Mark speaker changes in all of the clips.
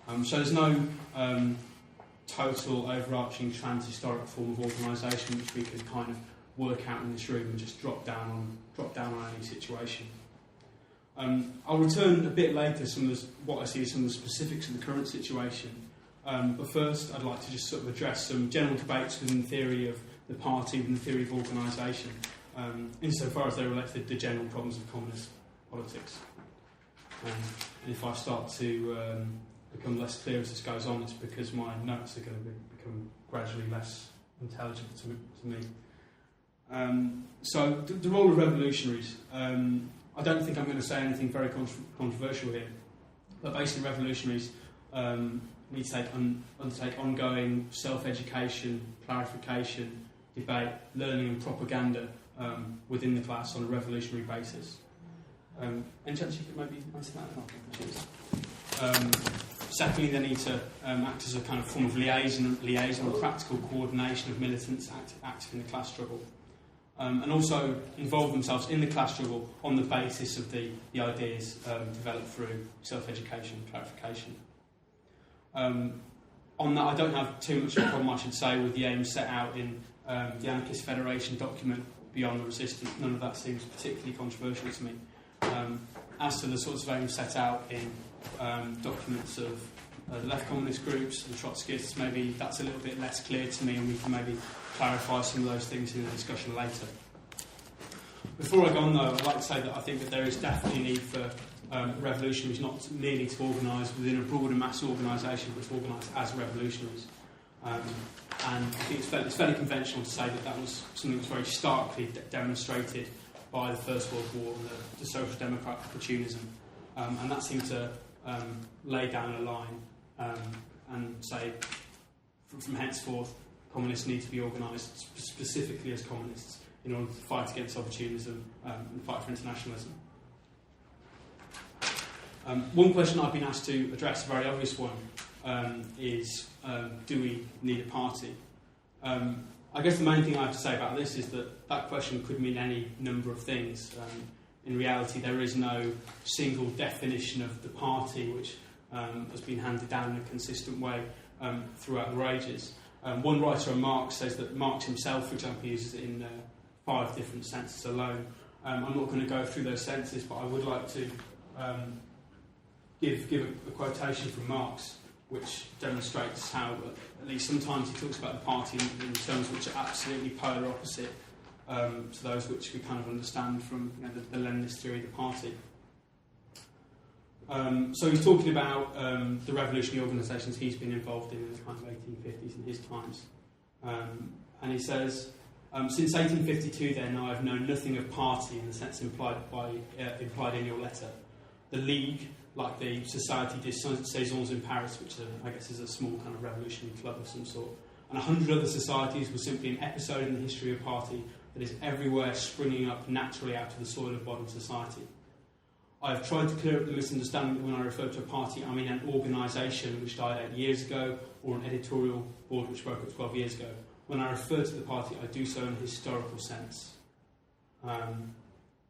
Speaker 1: So there's no total overarching trans-historic form of organisation which we could kind of work out in this room and just drop down on any situation. I'll return a bit later to what I see as some of the specifics of the current situation. But first, I'd like to just sort of address some general debates within the theory of the party, within the theory of organisation, insofar as they relate to the general problems of communist politics. And if I start to become less clear as this goes on, it's because my notes are going to become gradually less intelligible to me. So the role of revolutionaries. I don't think I'm going to say anything very controversial here, but basically revolutionaries need to undertake ongoing self-education, clarification, debate, learning and propaganda within the class on a revolutionary basis. Any chance you could maybe answer that? Secondly, they need to act as a kind of form of liaison and practical coordination of militants active in the class struggle. And also involve themselves in the class struggle on the basis of the ideas developed through self-education and clarification. On that, I don't have too much of a problem, I should say, with the aims set out in the Anarchist Federation document, Beyond the Resistance. None of that seems particularly controversial to me. As to the sorts of aims set out in documents of left communist groups and Trotskyists, maybe that's a little bit less clear to me, and we can maybe clarify some of those things in the discussion later. Before I go on, though, I'd like to say that I think that there is definitely a need for revolutionaries not merely to organise within a broader mass organisation, but to organise as revolutionaries. And I think it's fairly conventional to say that that was something that was very starkly demonstrated by the First World War and the social democrat opportunism. And that seemed to lay down a line and say, from henceforth, communists need to be organised specifically as communists in order to fight against opportunism and fight for internationalism. One question I've been asked to address, a very obvious one, is do we need a party? I guess the main thing I have to say about this is that question could mean any number of things. In reality, there is no single definition of the party which has been handed down in a consistent way throughout the ages. One writer on Marx says that Marx himself, for example, uses it in 5 different senses alone. I'm not going to go through those senses, but I would like to give a quotation from Marx which demonstrates how, at least sometimes, he talks about the party in terms which are absolutely polar opposite to those which we kind of understand from the Leninist theory of the party. So he's talking about the revolutionary organisations he's been involved in the kind of 1850s in his times. And he says, since 1852 then, I have known nothing of party in the sense implied in your letter. The League, like the Société des Saisons in Paris, which I guess is a small kind of revolutionary club of some sort, and 100 other societies, were simply an episode in the history of a party that is everywhere springing up naturally out of the soil of modern society. I have tried to clear up the misunderstanding that when I refer to a party, I mean an organisation which died 8 years ago, or an editorial board which broke up 12 years ago. When I refer to the party, I do so in a historical sense.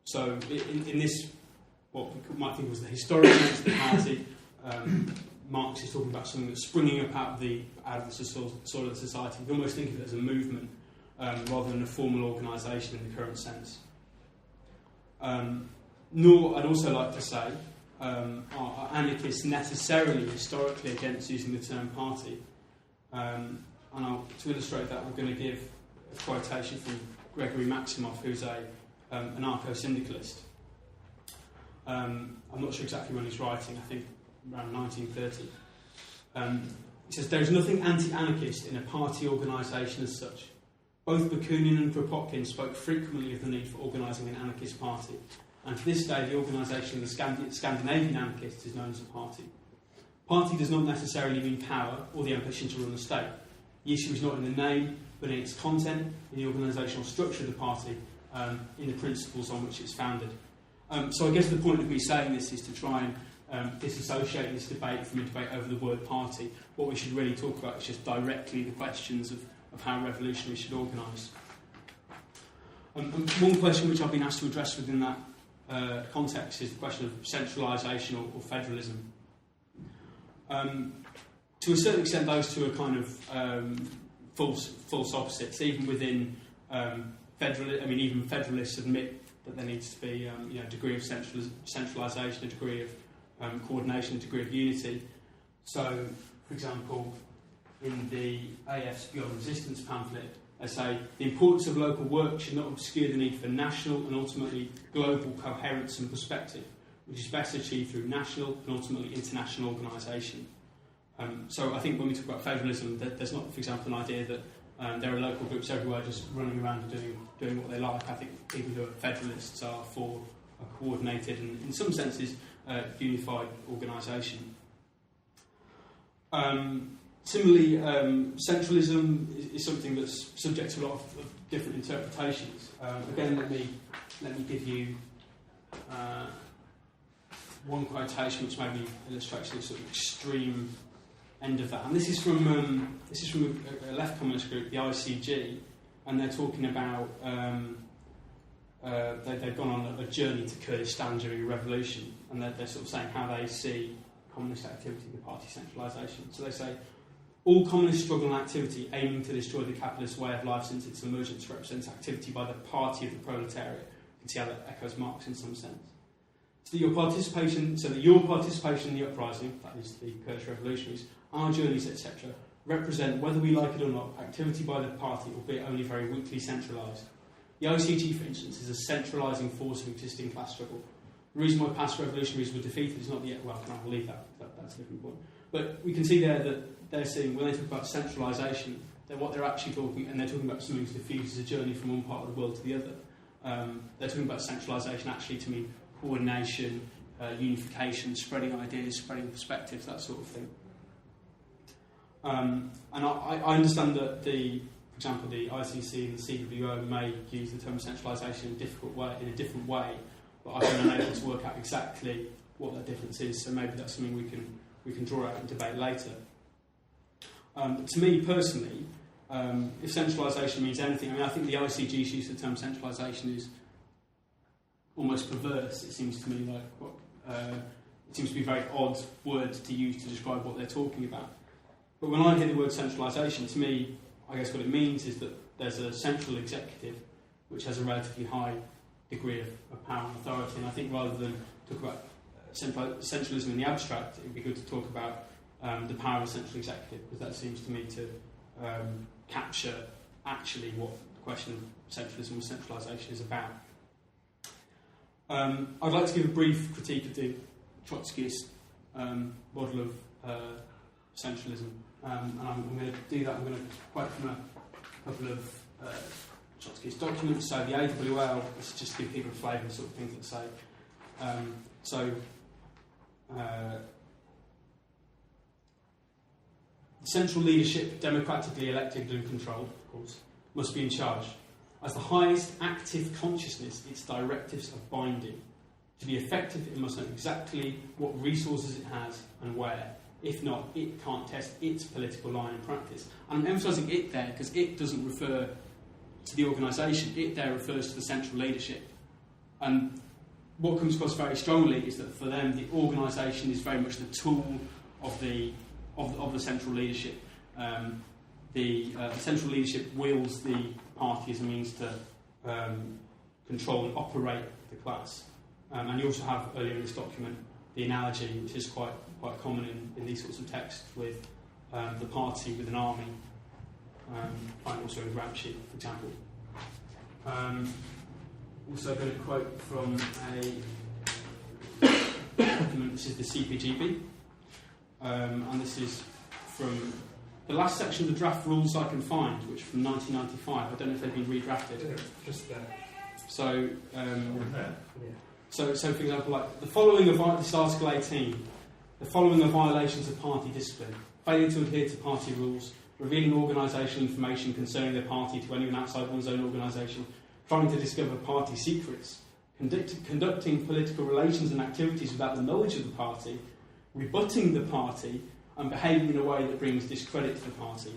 Speaker 1: So in this, what we might think was the historical sense of the party, Marx is talking about something that's springing up out of the soil of the society. We almost think of it as a movement rather than a formal organisation in the current sense. Nor, I'd also like to say, are anarchists necessarily historically against using the term party. And to illustrate that, I'm going to give a quotation from Gregory Maximoff, who's an anarcho-syndicalist. I'm not sure exactly when he's writing, I think around 1930. He says, there is nothing anti-anarchist in a party organisation as such. Both Bakunin and Kropotkin spoke frequently of the need for organising an anarchist party, and to this day the organisation of the Scandinavian anarchists is known as a party. Party does not necessarily mean power or the ambition to run the state. The issue is not in the name, but in its content, in the organisational structure of the party, in the principles on which it's founded. So I guess the point of me saying this is to try and disassociate this debate from a debate over the word party. What we should really talk about is just directly the questions of how revolutionaries should organise. One question which I've been asked to address within that context is the question of centralisation or federalism. To a certain extent, those two are kind of false opposites. Even within even federalists admit that there needs to be a degree of centralisation, a degree of coordination, a degree of unity. So, for example, in the AF's Beyond Resistance pamphlet, they say the importance of local work should not obscure the need for national and ultimately global coherence and perspective, which is best achieved through national and ultimately international organisation. So I think when we talk about federalism, there's not, for example, an idea that there are local groups everywhere just running around and doing what they like. I think people who are federalists are for a coordinated and, in some senses, unified organisation. Similarly, centralism is something that's subject to a lot of different interpretations. Again, let me give you one quotation which maybe illustrates the sort of extreme end of that. And this is from a left communist group, the ICG, and they're talking about they've gone on a journey to Kurdistan during a revolution, and they're sort of saying how they see communist activity, the party centralisation. So they say, all communist struggle and activity aiming to destroy the capitalist way of life since its emergence represents activity by the party of the proletariat. You can see how that echoes Marx in some sense. So that your participation in the uprising, that is the Kurdish revolutionaries, our journeys, etc., represent, whether we like it or not, activity by the party, albeit only very weakly centralised. The ICG, for instance, is a centralising force of existing class struggle. The reason why past revolutionaries were defeated is not yet, well, I'll leave that's a different point. But we can see there that they're seeing, when they talk about centralisation, what they're actually talking, and they're talking about something that diffuses a journey from one part of the world to the other. They're talking about centralisation actually to mean coordination, unification, spreading ideas, spreading perspectives, that sort of thing. And I understand that for example, the ICC and the CWO may use the term centralisation in a different way, but I've been unable to work out exactly what that difference is. So maybe that's something we can draw out and debate later. To me personally, if centralisation means anything, I think the ICG's use of the term centralisation is almost perverse. It seems to me like it seems to be a very odd word to use to describe what they're talking about. But when I hear the word centralisation, to me, I guess what it means is that there's a central executive which has a relatively high degree of power and authority. And I think rather than talk about centralism in the abstract, it would be good to talk about the power of a central executive, because that seems to me to capture actually what the question of centralism and centralisation is about. I'd like to give a brief critique of the Trotskyist model of centralism, and I'm going to do that. I'm going to quote from a couple of Trotskyist documents. So the AWL, this is just to give people a flavour of the sort of things that say. Central leadership, democratically elected and controlled, of course, must be in charge. As the highest active consciousness, its directives are binding. To be effective, it must know exactly what resources it has and where. If not, it can't test its political line in practice. And I'm emphasising it there because it doesn't refer to the organisation. It there refers to the central leadership. And what comes across very strongly is that for them, the organisation is very much the tool of the central leadership. The central leadership wields the party as a means to control and operate the class. And you also have earlier in this document the analogy, which is quite common in these sorts of texts, with the party with an army. Find also in Gramsci, for example. Also going to quote from a document. This is the CPGB. And this is from the last section of the draft rules I can find, which from 1995. I don't know if they've been redrafted.
Speaker 2: Yeah, just there.
Speaker 1: So, so for example, like the following of this is Article 18. The following are violations of party discipline: failure to adhere to party rules, revealing organisational information concerning the party to anyone outside one's own organisation, trying to discover party secrets, conducting political relations and activities without the knowledge of the party, rebutting the party, and behaving in a way that brings discredit to the party.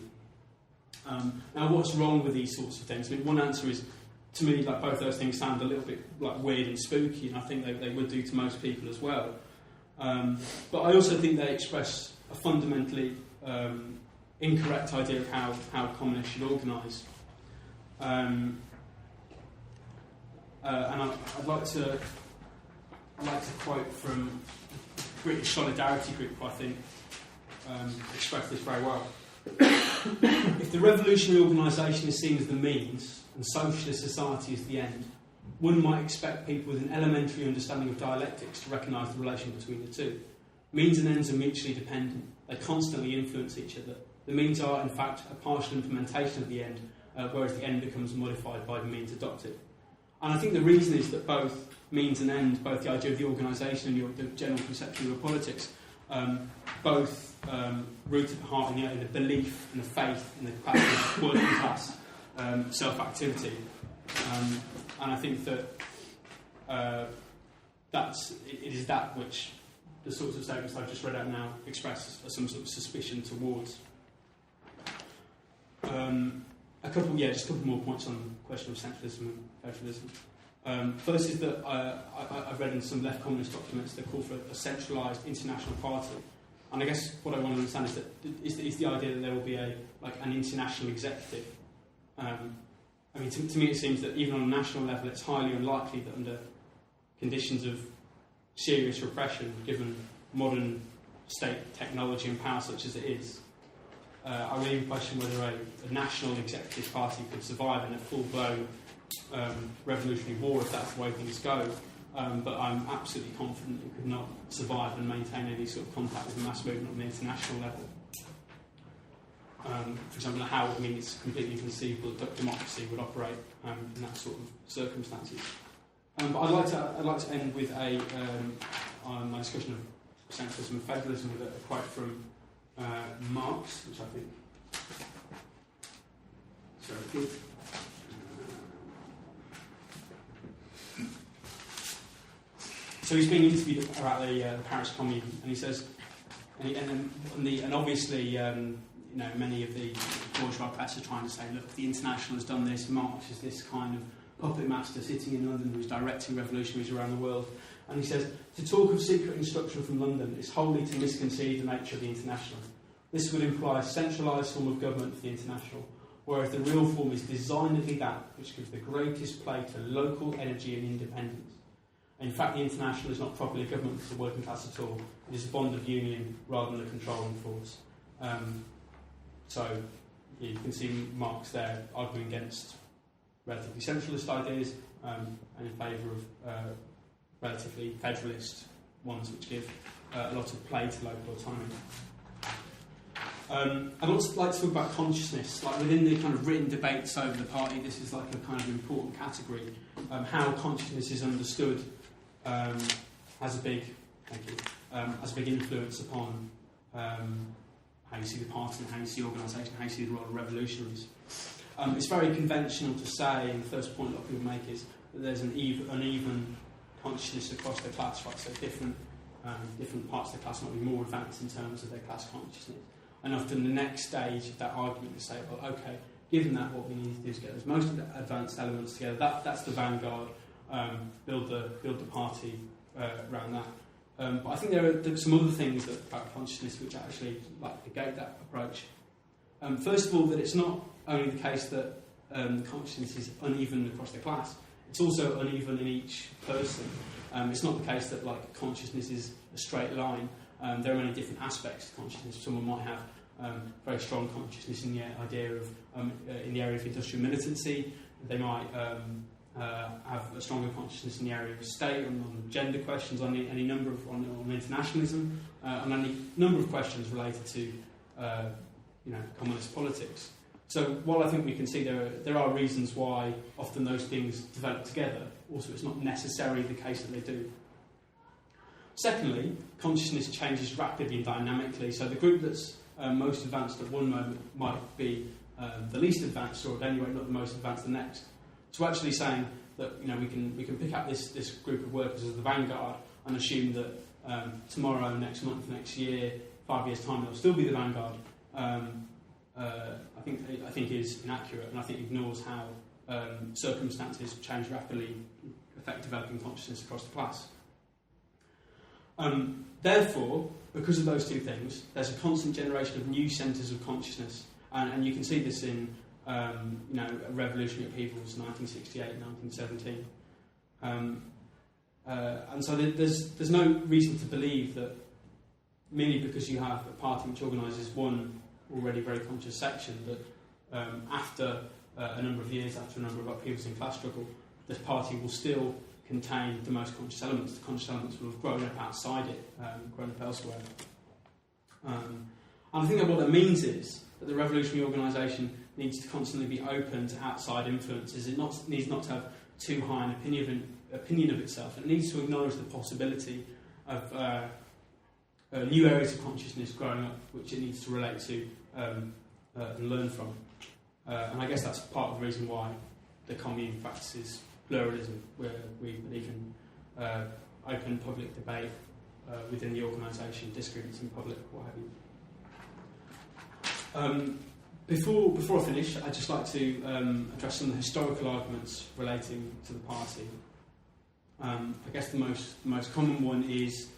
Speaker 1: Now, what's wrong with these sorts of things? I mean, one answer is, to me, like both those things sound a little bit like weird and spooky, and I think they would do to most people as well. But I also think they express a fundamentally incorrect idea of how communists should organise. And I'd like to quote from British Solidarity Group, who I think expressed this very well. If the revolutionary organisation is seen as the means and socialist society is the end, one might expect people with an elementary understanding of dialectics to recognise the relation between the two. Means and ends are mutually dependent. They constantly influence each other. The means are, in fact, a partial implementation of the end, whereas the end becomes modified by the means adopted. And I think the reason is that both means and end, both the idea of the organisation and the general conception of your politics, both root at the heart in the belief and the faith in the working class self-activity. And I think that it is that which the sorts of statements I've just read out now express some sort of suspicion towards. Just a couple more points on the question of centralism and federalism. First is that I've read in some left communist documents that call for a centralised international party. And I guess what I want to understand is that is the idea that there will be an international executive. To me it seems that even on a national level it's highly unlikely that under conditions of serious repression, given modern state technology and power such as it is, I really even question whether a national executive party could survive in a full-blown revolutionary war if that's the way things go. But I'm absolutely confident it could not survive and maintain any sort of contact with the mass movement on the international level. For example, it's completely conceivable that democracy would operate in that sort of circumstances. But I'd like to end with my discussion of centralism and federalism with a quote from Marx, which I think is very good. So he's being interviewed about the Paris Commune, and he says, and obviously, many of the bourgeois press are trying to say, look, the International has done this. Marx is this kind of puppet master sitting in London who's directing revolutionaries around the world. And he says, to talk of secret instruction from London is wholly to misconceive the nature of the International. This would imply a centralised form of government for the International, whereas the real form is designedly that which gives the greatest play to local energy and independence. In fact, the International is not properly a government for the working class at all. It is a bond of union rather than a controlling force. You can see Marx there arguing against relatively centralist ideas and in favour of relatively federalist ones which give a lot of play to local autonomy. I'd also like to talk about consciousness. Like within the kind of written debates over the party, this is like a kind of important category. How consciousness is understood has a big influence upon how you see the party, how you see organisation, how you see the role of revolutionaries. It's very conventional to say, and the first point a lot of people make is that there's an uneven consciousness across the class, right? So different parts of the class might be more advanced in terms of their class consciousness. And often the next stage of that argument is say, well, okay, given that, what we need to do is get those most advanced elements together. That's the vanguard. Build the party around that. But I think there are some other things about consciousness which actually negate that approach. First of all, that it's not only the case that the consciousness is uneven across the class, it's also uneven in each person. It's not the case that consciousness is a straight line. There are many different aspects to consciousness. Someone might have very strong consciousness in the idea of in the area of industrial militancy. They might have a stronger consciousness in the area of state, on gender questions, on any number of on internationalism, on any number of questions related to communist politics. So while I think we can see there are reasons why often those things develop together, also it's not necessarily the case that they do. Secondly, consciousness changes rapidly and dynamically. So the group that's most advanced at one moment might be the least advanced, or at any rate not the most advanced the next. So actually saying that we can pick up this group of workers as the vanguard and assume that tomorrow, next month, next year, 5 years' time they'll still be the vanguard, I think is inaccurate, and I think ignores how circumstances change rapidly, affect developing consciousness across the class. Therefore, because of those two things, there's a constant generation of new centres of consciousness, and you can see this in revolutionary upheavals, 1968, 1917. And so there's no reason to believe that merely because you have a party which organises one already very conscious section, that after a number of years, after a number of upheavals in class struggle, this party will still contain the most conscious elements. The conscious elements will have grown up outside it, grown up elsewhere. And I think that what that means is that the revolutionary organisation needs to constantly be open to outside influences. It needs not to have too high an opinion of itself. It needs to acknowledge the possibility of new areas of consciousness growing up, which it needs to relate to and learn from. And I guess that's part of the reason why the Commune practices pluralism, where we believe in open public debate within the organisation, disagreements in public, what have you. Before I finish, I'd just like to address some of the historical arguments relating to the party. I guess the most common one is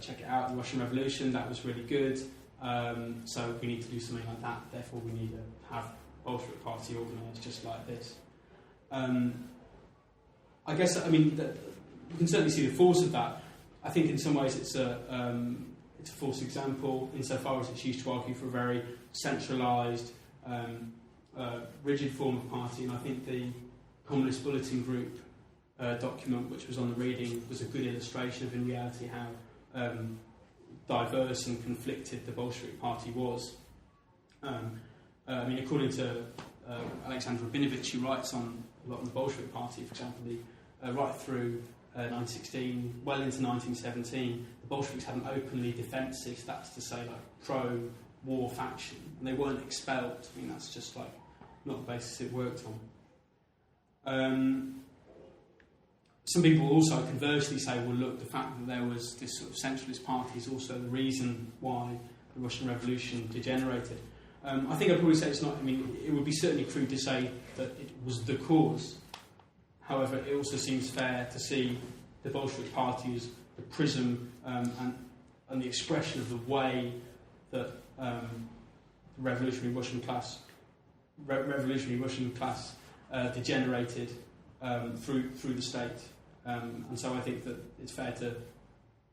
Speaker 1: check it out, the Russian Revolution, that was really good, so we need to do something like that, therefore we need to have a Bolshevik party organised just like this. I guess, you can certainly see the force of that. I think in some ways it's a false example insofar as it's used to argue for a very centralised, rigid form of party, and I think the Communist Bulletin Group document, which was on the reading, was a good illustration of in reality how diverse and conflicted the Bolshevik party was. According to Alexander Rabinovich, who writes on a lot of the Bolshevik party, for example, right through 1916, well into 1917, the Bolsheviks had an openly defensive, that's to say, pro-war faction, and they weren't expelled. That's just not the basis it worked on. Some people also conversely say, well, look, the fact that there was this sort of centralist party is also the reason why the Russian Revolution degenerated. I think I'd probably say it's not. It would be certainly crude to say that it was the cause. However, it also seems fair to see the Bolshevik Party as the prism and the expression of the way that the revolutionary Russian class degenerated through the state. And so I think that it's fair to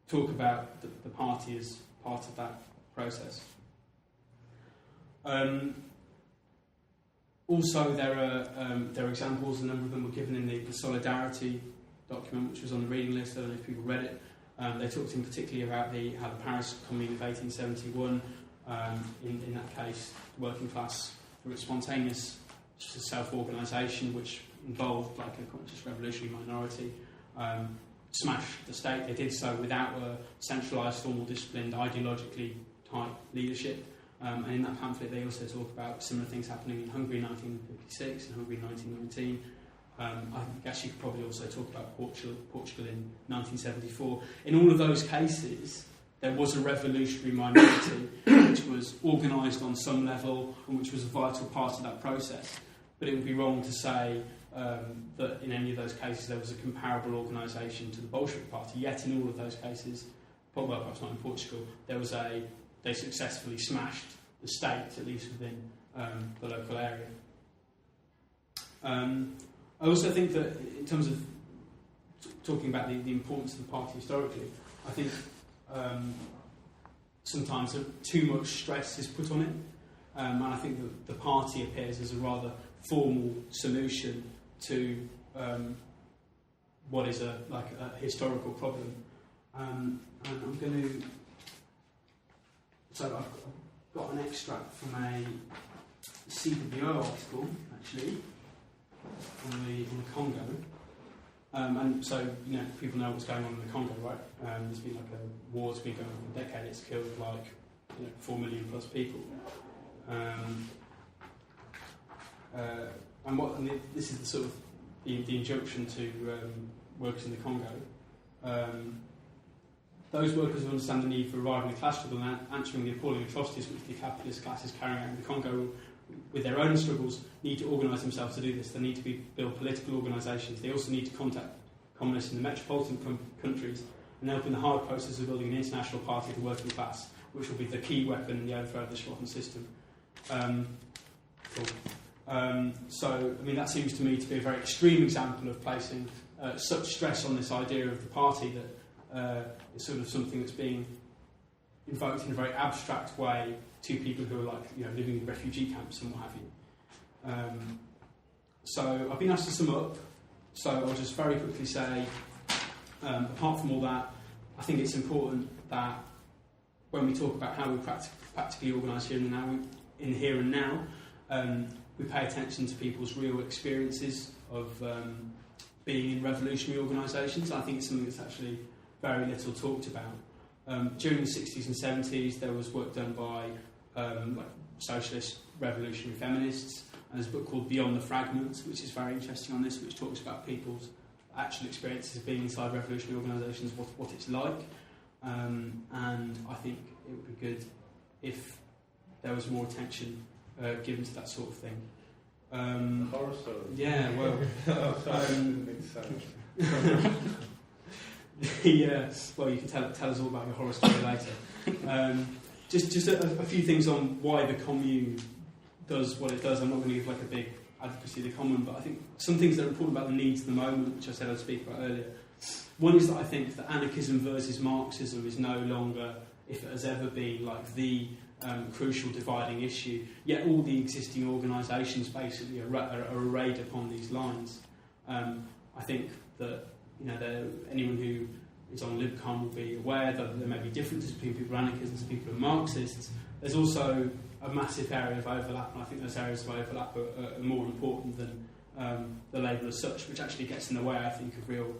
Speaker 1: talk about the party as part of that process. Also, there are examples, a number of them were given in the Solidarity document, which was on the reading list. I don't know if people read it. They talked in particularly about how the Paris Commune of 1871, in that case, the working class, through its spontaneous self-organisation, which involved a conscious revolutionary minority, smashed the state. They did so without a centralised, formal, disciplined, ideologically type leadership. And in that pamphlet they also talk about similar things happening in Hungary in 1956 and Hungary in 1919. I guess you could probably also talk about Portugal in 1974. In all of those cases, there was a revolutionary minority which was organised on some level and which was a vital part of that process. But it would be wrong to say that in any of those cases there was a comparable organisation to the Bolshevik Party. Yet in all of those cases, well, perhaps not in Portugal, they successfully smashed the state, at least within the local area. I also think that in terms of talking about the importance of the party historically, I think sometimes too much stress is put on it, and I think that the party appears as a rather formal solution to what is a historical problem. And I'm going to... So I've got an extract from a CWO article, actually, on the Congo. And so, people know what's going on in the Congo, right? There's been a war that's been going on for a decade. It's killed 4 million plus people. This is the sort of the injunction to workers in the Congo. Those workers who understand the need for reviving the class struggle and answering the appalling atrocities which the capitalist class is carrying out in the Congo with their own struggles need to organise themselves to do this. They need to build political organisations. They also need to contact communists in the metropolitan countries and helping the hard process of building an international party of the working class, which will be the key weapon in the overthrow of the Schlotten system. Cool. So, I mean, that seems to me to be a very extreme example of placing such stress on this idea of the party that it's sort of something that's being invoked in a very abstract way to people who are living in refugee camps and what have you. So I've been asked to sum up, so I'll just very quickly say, apart from all that, I think it's important that when we talk about how we practically organise here and now, we pay attention to people's real experiences of being in revolutionary organisations. I think it's something that's actually very little talked about. During the 60s and 70s, there was work done by socialist revolutionary feminists, and there's a book called Beyond the Fragments, which is very interesting on this, which talks about people's actual experiences of being inside revolutionary organisations, what it's like. And I think it would be good if there was more attention given to that sort of thing.
Speaker 2: Horror story.
Speaker 1: Yeah, well. Well, you can tell us all about your horror story later. Just a few things on why the Commune does what it does. I'm not going to give a big advocacy of the Commune, but I think some things that are important about the needs of the moment, which I said I'd speak about earlier. One is that I think that anarchism versus Marxism is no longer, if it has ever been, the crucial dividing issue. Yet all the existing organisations basically are arrayed upon these lines. I think that anyone who is on LibCon will be aware that there may be differences between people who are anarchists and people who are Marxists. There's also a massive area of overlap, and I think those areas of overlap are more important than the label as such, which actually gets in the way, I think, of real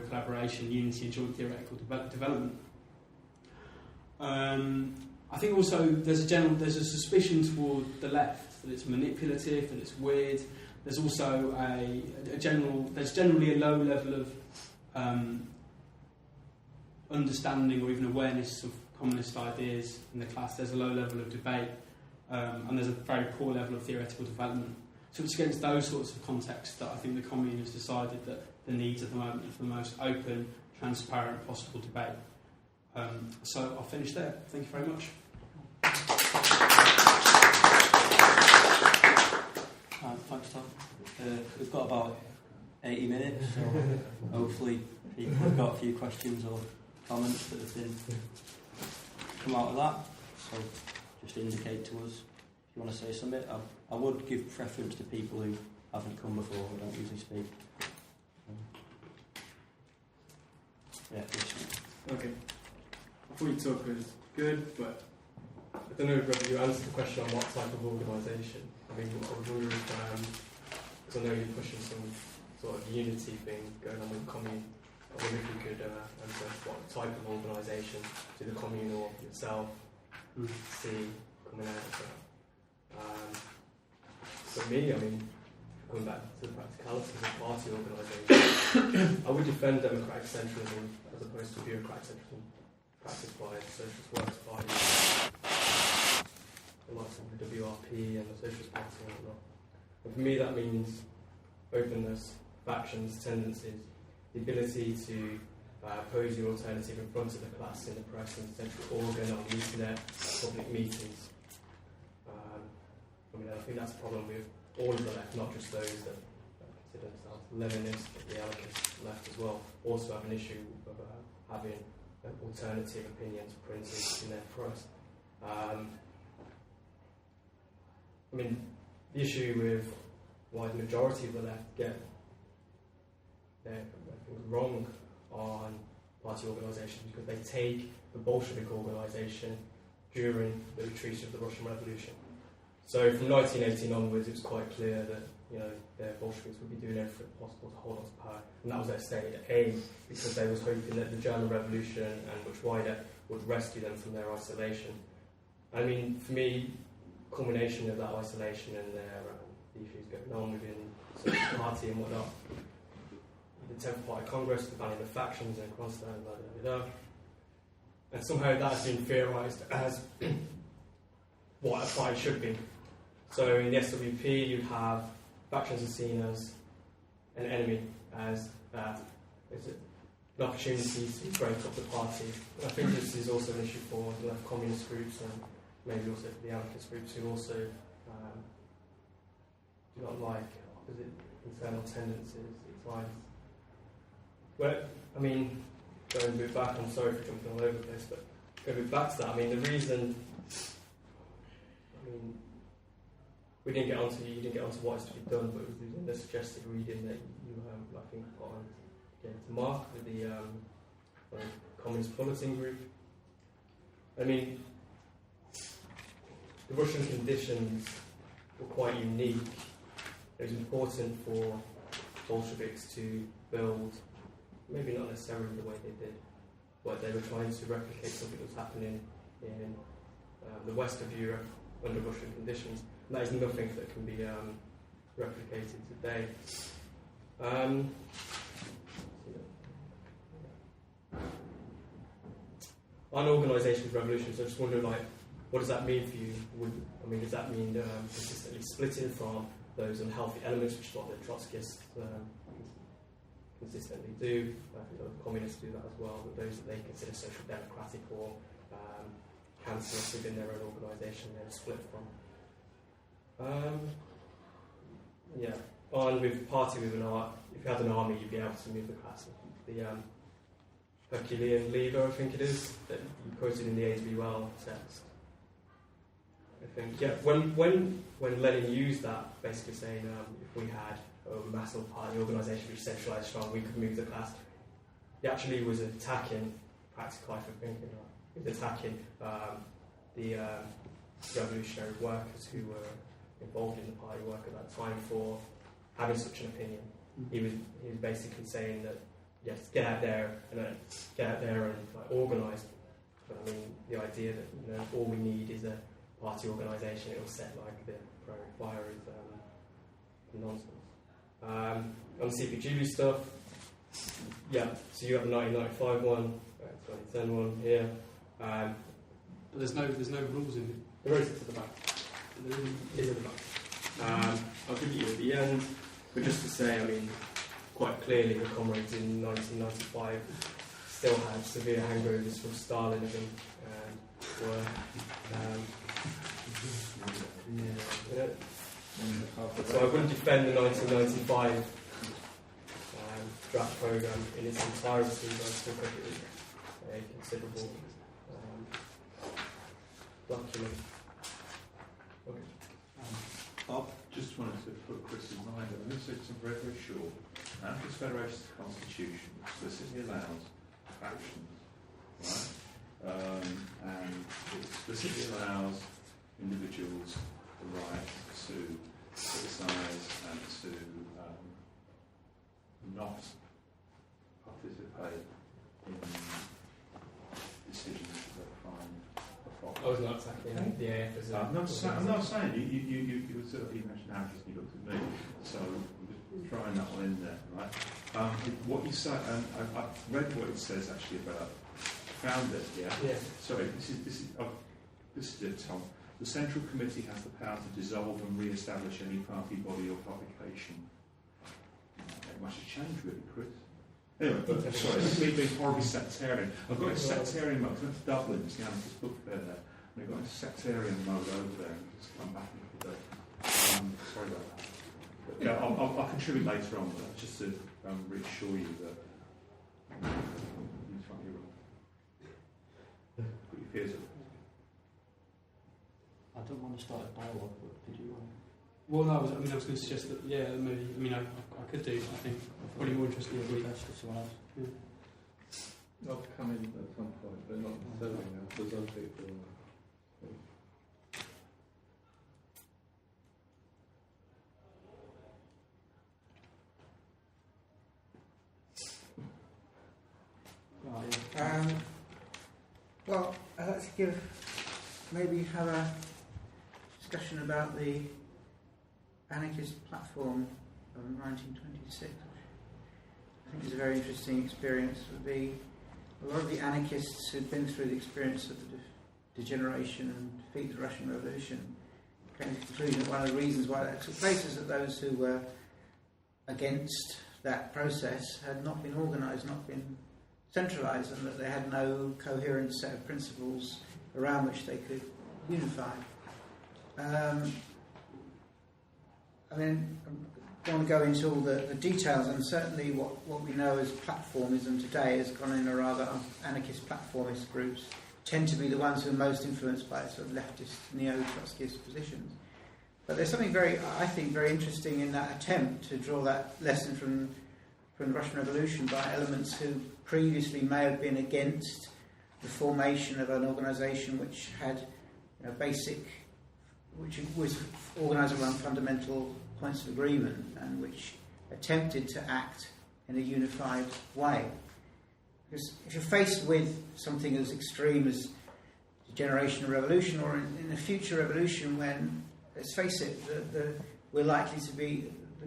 Speaker 1: collaboration, unity, and joint theoretical development. I think also there's a suspicion toward the left that it's manipulative, that it's weird. There's also there's generally a low level of understanding or even awareness of communist ideas in the class. There's a low level of debate, and there's a very poor level of theoretical development. So it's against those sorts of contexts that I think the Commune has decided that the needs at the moment are for the most open, transparent possible debate. So I'll finish there. Thank you very much.
Speaker 3: Thanks, Tom. We've got about 80 minutes, so hopefully people have got a few questions or comments that have come out of that. So just indicate to us if you want to say something. I would give preference to people who haven't come before or don't usually speak.
Speaker 2: Okay. I thought your talk was good, but I don't know whether you answered the question on what type of organisation. I mean, I was wondering because I know you're pushing some sort of unity thing going on with the Commune. I wonder if you could answer what type of organisation do the Commune or yourself see coming out of that. For me, I mean, going back to the practicalities of party organisation, I would defend democratic centralism as opposed to bureaucratic centralism practiced by the Socialist Works Party, the likes of the WRP and the Socialist Party and whatnot. But for me, that means openness, factions, tendencies, the ability to pose your alternative in front of the class in the press and central organ on the internet, public meetings. I think that's a problem with all of the left, not just those that consider themselves Leninist, but the anarchist left as well, also have an issue of having alternative opinions printed in their press. The issue with why the majority of the left get their things wrong on party organisation because they take the Bolshevik organisation during the retreat of the Russian Revolution. So from 1918 onwards, it was quite clear that the Bolsheviks would be doing everything possible to hold on to power, and that was their stated aim because they was hoping that the German Revolution and much wider would rescue them from their isolation. I mean, for me, culmination of that isolation and their issues going on within the Socialist Party and whatnot, the 10th Party Congress, the banning of factions and Kronstein, blah, blah, blah, and somehow that has been theorised as what a party should be. So in the SWP, you have factions are seen as an enemy, as an opportunity to break up the party. And I think this is also an issue for the left communist groups and maybe also for the anarchist groups who also do not like opposite internal tendencies at times. Well, I mean, going a bit back, I'm sorry for jumping all over the place, but going a bit back to that, I mean, the reason, you didn't get onto what is to be done, but it was in the suggested reading that you, I think, put on to Mark with the Communist Bulletin Group. I mean, the Russian conditions were quite unique. It was important for Bolsheviks to build, maybe not necessarily the way they did, but they were trying to replicate something that was happening in the west of Europe under Russian conditions. And that is nothing that can be replicated today. On organisation of revolutions, I just wonder, what does that mean for you? Does that mean consistently splitting from those unhealthy elements, which is what the Trotskyists consistently do? I think the communists do that as well, but those that they consider social democratic or cancerous within their own organisation, they're split from. On with party with an art, if you had an army, you'd be able to move the class. The Herculean lever, I think it is, that you quoted in the AWL text. I think, when Lenin used that, basically saying if we had a massive party organisation which centralised strong, we could move the class. He actually was attacking, practically for thinking that, he was attacking the revolutionary workers who were involved in the party work at that time for having such an opinion. He was basically saying that yes, get out there and organise. But I mean, the idea that all we need is a party organisation, it'll set the pro-fire is nonsense. On the CPGB stuff, so you have the 1995 one, 2010 one here.
Speaker 1: But there's no rules in it.
Speaker 2: There is at the back. There is at the back. I'll give you at the end, but just to say, quite clearly the comrades in 1995 still had severe hangovers from Stalinism and were so I wouldn't defend the 1995 draft programme in its entirety, but I still think it was a considerable document. Okay.
Speaker 4: I just wanted to put Chris in mind that this is very, very short. Anarchist Federation's constitution explicitly allows factions, right? And it explicitly allows individuals the right to criticise and to not participate in decisions that find a problem.
Speaker 2: I was not attacking the AF as
Speaker 4: I'm not saying you certainly mentioned anarchist and you looked at me, so I'm just throwing that one in there, right? What you say, and I've read what it says actually about found it, yeah? Sorry, this is it, Tom. The Central Committee has the power to dissolve and re-establish any party, body or publication. Not much has changed really, Chris. Anyway, but sorry, this is me being horribly sectarian. I've got a sectarian mode. I went to Dublin, it's the anarchist book fair there. And I've got a sectarian mode over there and just come back into the sorry about that. But, yeah, I'll contribute later on, but just to reassure you that you're wrong. Put your fears up.
Speaker 3: I don't want to start a dialogue, but did you want to?
Speaker 1: Well, no, I was going to suggest that, maybe, I could do, I think, probably more interesting if we...
Speaker 3: Best for someone else.
Speaker 5: I'll come in at some point, but not necessarily now, because other people...
Speaker 6: Well, I'd like to maybe have a discussion about the anarchist platform of 1926. I think it's a very interesting experience. It would be a lot of the anarchists who'd been through the experience of the degeneration and defeat of the Russian Revolution came to the conclusion that one of the reasons why that took place is that those who were against that process had not been organised, not been centralised, and that they had no coherent set of principles around which they could unify. I mean, I don't want to go into all the details, and certainly what we know as platformism today has gone in a rather anarchist platformist groups tend to be the ones who are most influenced by sort of leftist, neo-Trotskyist positions. But there's something I think very interesting in that attempt to draw that lesson from the Russian Revolution by elements who previously may have been against the formation of an organisation which had which was organised around fundamental points of agreement and which attempted to act in a unified way. Because if you're faced with something as extreme as the generation of revolution, or in a future revolution when, let's face it, we're likely to be, the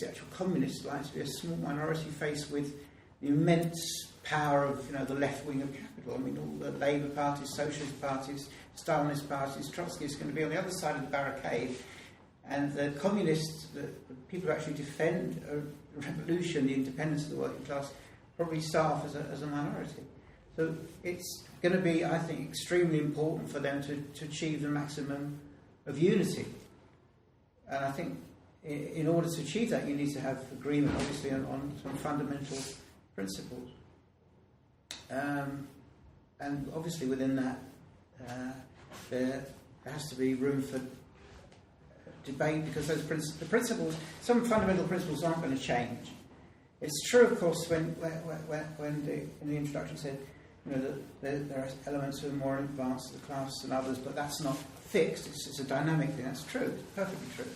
Speaker 6: actual communists are likely to be a small minority faced with the immense power of the left wing of capital. I mean, all the Labour parties, Socialist parties, Stalinist parties, Trotsky is going to be on the other side of the barricade, and the communists, the people who actually defend a revolution, the independence of the working class, probably start off as a minority. So it's going to be, I think, extremely important for them to achieve the maximum of unity. And I think in order to achieve that, you need to have agreement, obviously, on some fundamental principles. And obviously within that, there has to be room for debate, because the principles, some fundamental principles aren't going to change. It's true, of course, when in the introduction said, that there are elements that are more advanced to the class than others, but that's not fixed. It's a dynamic thing. That's true. It's perfectly true.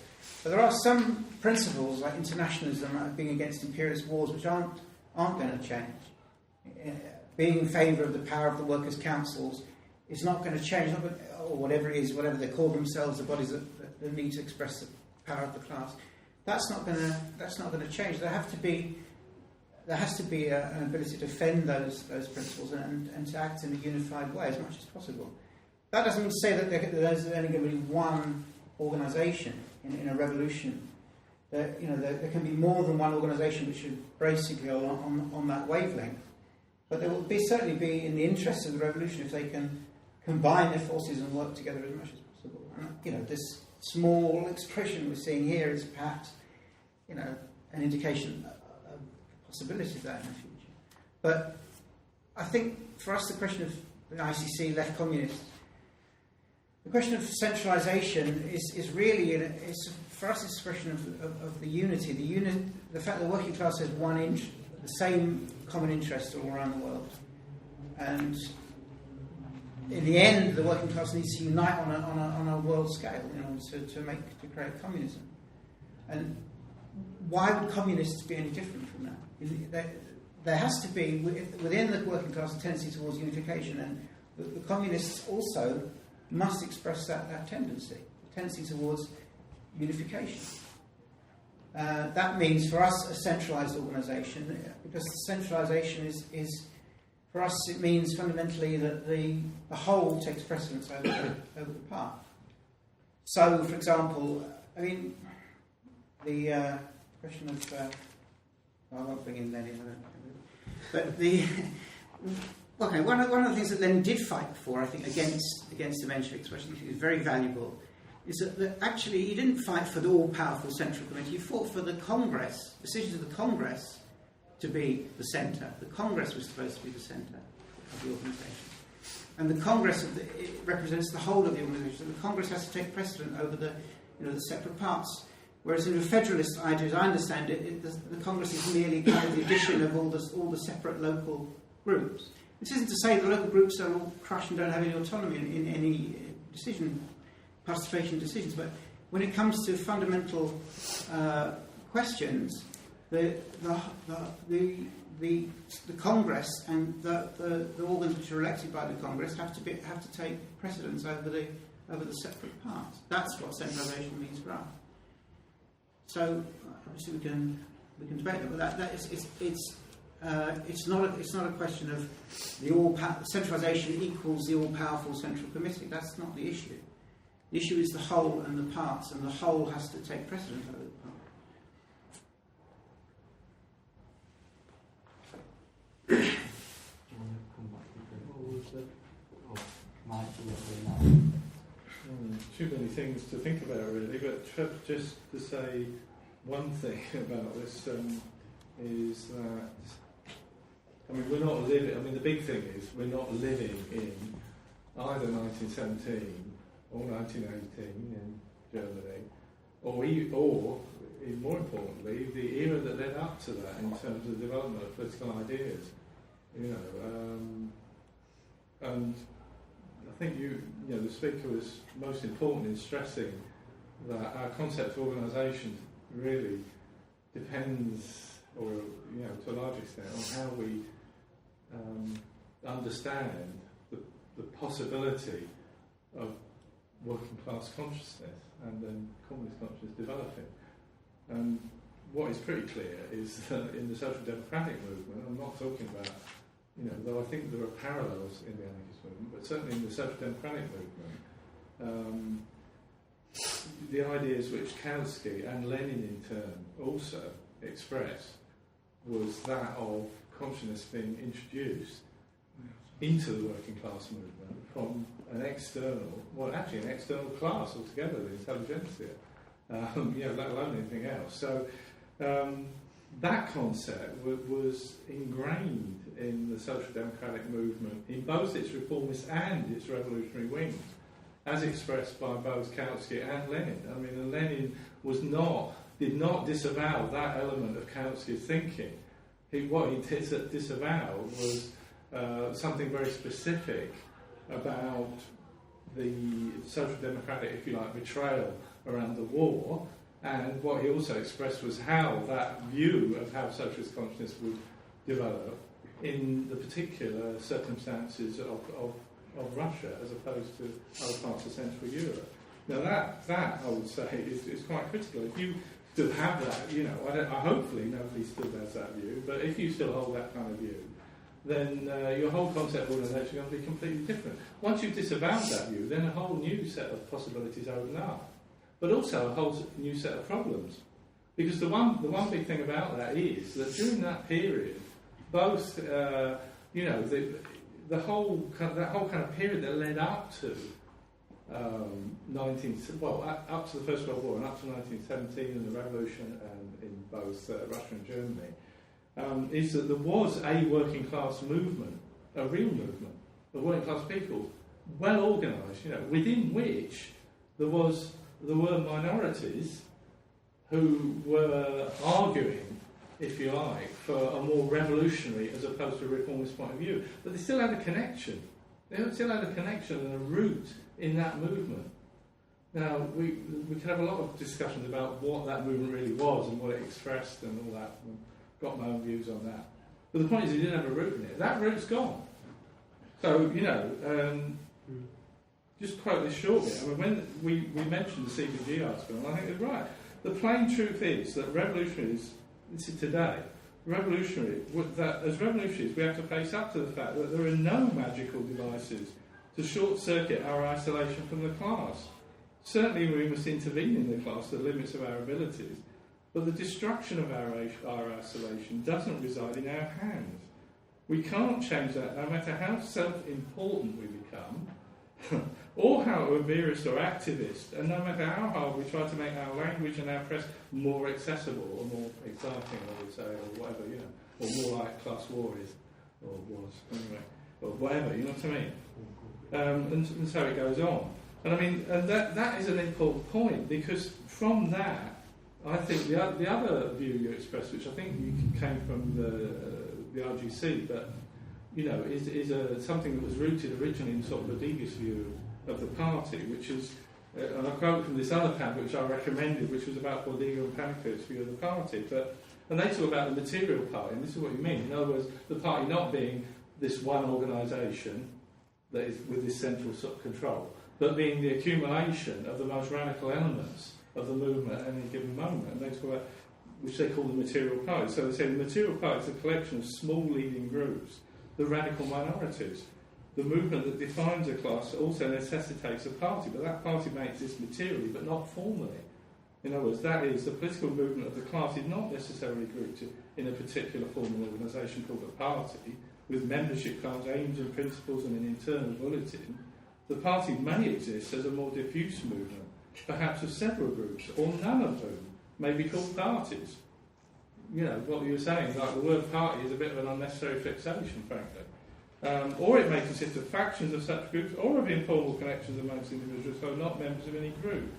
Speaker 6: But there are some principles like internationalism, like being against imperialist wars, which aren't going to change. Being in favour of the power of the workers' councils is not going to change, or whatever it is, whatever they call themselves, the bodies that need to express the power of the class. That's not going to change. There has to be an ability to defend those principles and to act in a unified way as much as possible. That doesn't mean to say that there's only going to be one organisation in a revolution. There can be more than one organisation which should basically on that wavelength. But there will certainly be in the interest of the revolution if they can combine their forces and work together as much as possible. And, this small expression we're seeing here is perhaps, an indication of the possibility of that in the future. But I think for us the question of the ICC, left communists, the question of centralisation is really, for us it's a question of the unity, the fact that the working class has the same common interest all around the world. And in the end, the working class needs to unite on a world scale in order to create communism. And why would communists be any different from that? There has to be, within the working class, a tendency towards unification, and the communists also must express that tendency, the tendency towards unification. That means for us a centralised organisation, because centralisation is for us, it means fundamentally that the whole takes precedence over the part. So, for example, the question of I won't bring in Lenin, but one of the things that Lenin did fight for, I think, against the Menshevik expression, which is very valuable, is that actually he didn't fight for the all-powerful Central Committee. He fought for the Congress, decisions of the Congress, to be the centre. The Congress was supposed to be the centre of the organisation. And the Congress it represents the whole of the organisation. So the Congress has to take precedent over the separate parts. Whereas in a federalist idea, as I understand it, the Congress is merely kind of the addition of all the separate local groups. This isn't to say the local groups are all crushed and don't have any autonomy in any participation decisions, but when it comes to fundamental questions, the Congress and the organs which are elected by the Congress have to take precedence over the separate parts. That's what centralisation means for us. So obviously we can debate that, but it's not a question of the centralisation equals the all-powerful Central Committee. That's not the issue. The issue is the whole and the parts, and the whole has to take precedence over the parts.
Speaker 5: too many things to think about really, but just to say one thing about this is that, I mean, we're not living, I mean, the big thing is we're not living in either 1917 or 1918 in Germany, or even more importantly, the era that led up to that in terms of the development of political ideas. You know, and I think the speaker was most important in stressing that our concept of organisation really depends, or to a large extent, on how we understand the possibility of working class consciousness and then communist consciousness developing. And what is pretty clear is that in the social democratic movement, I'm not talking about, though I think there are parallels in the anarchist movement, but certainly in the social democratic movement, the ideas which Kautsky and Lenin in turn also expressed was that of consciousness being introduced into the working class movement from an external class altogether, the intelligentsia, let alone anything else. So that concept was ingrained in the social democratic movement in both its reformist and its revolutionary wings, as expressed by both Kautsky and Lenin. I mean, Lenin did not disavow that element of Kautsky's thinking. What he disavowed was something very specific about the social democratic, if you like, betrayal around the war, and what he also expressed was how that view of how socialist consciousness would develop in the particular circumstances of Russia as opposed to other parts of Central Europe. Now that I would say is quite critical. If you still have that, hopefully nobody still has that view, but if you still hold that kind of view, then your whole concept of organisation is going to be completely different. Once you've disavowed that view, then a whole new set of possibilities open up, but also a whole new set of problems. Because the one big thing about that is that during that period, both that whole kind of period that led up to up to the First World War and up to 1917 and the revolution in both Russia and Germany, is that there was a working class movement, a real movement of working class people, well organised, within which there were minorities who were arguing, if you like, for a more revolutionary as opposed to a reformist point of view. But they still had a connection. They still had a connection and a root in that movement. Now, we could have a lot of discussions about what that movement really was and what it expressed and all that. I've got my own views on that. But the point is, it didn't have a root in it. That root's gone. So, just quote this short bit. I mean, when we mentioned the CBG article, and I think they're right. The plain truth is that revolutionaries, this is today, that as revolutionaries we have to face up to the fact that there are no magical devices to short-circuit our isolation from the class. Certainly we must intervene in the class to the limits of our abilities, but the destruction of our isolation doesn't reside in our hands. We can't change that no matter how self-important we become, or how obvious or activist, and no matter how hard we try to make our language and our press more accessible or more exciting, I would say, or whatever, or more like class war is, or was, anyway, or whatever, you know what I mean? And so it goes on. And I mean, and that is an important point, because from that, I think the other view you expressed, which I think came from the RGC, but is something that was rooted originally in sort of Bordiga's view of the party, which is, and I quote from this other pamphlet which I recommended, which was about Bordiga and Pannekoek's view of the party, and they talk about the material party, and this is what you mean. In other words, the party not being this one organisation that is with this central sort of control, but being the accumulation of the most radical elements of the movement at any given moment. And they talk about, which they call the material party. So they say the material party is a collection of small leading groups, the radical minorities. The movement that defines a class also necessitates a party, but that party may exist materially, but not formally. In other words, that is, the political movement of the class is not necessarily grouped in a particular formal organisation called a party, with membership cards, aims and principles and an internal bulletin. The party may exist as a more diffuse movement, perhaps of several groups, or none of whom may be called parties. You know, what you were saying, like the word party is a bit of an unnecessary fixation, frankly. Or it may consist of factions of such groups, or of informal connections amongst individuals who are not members of any group.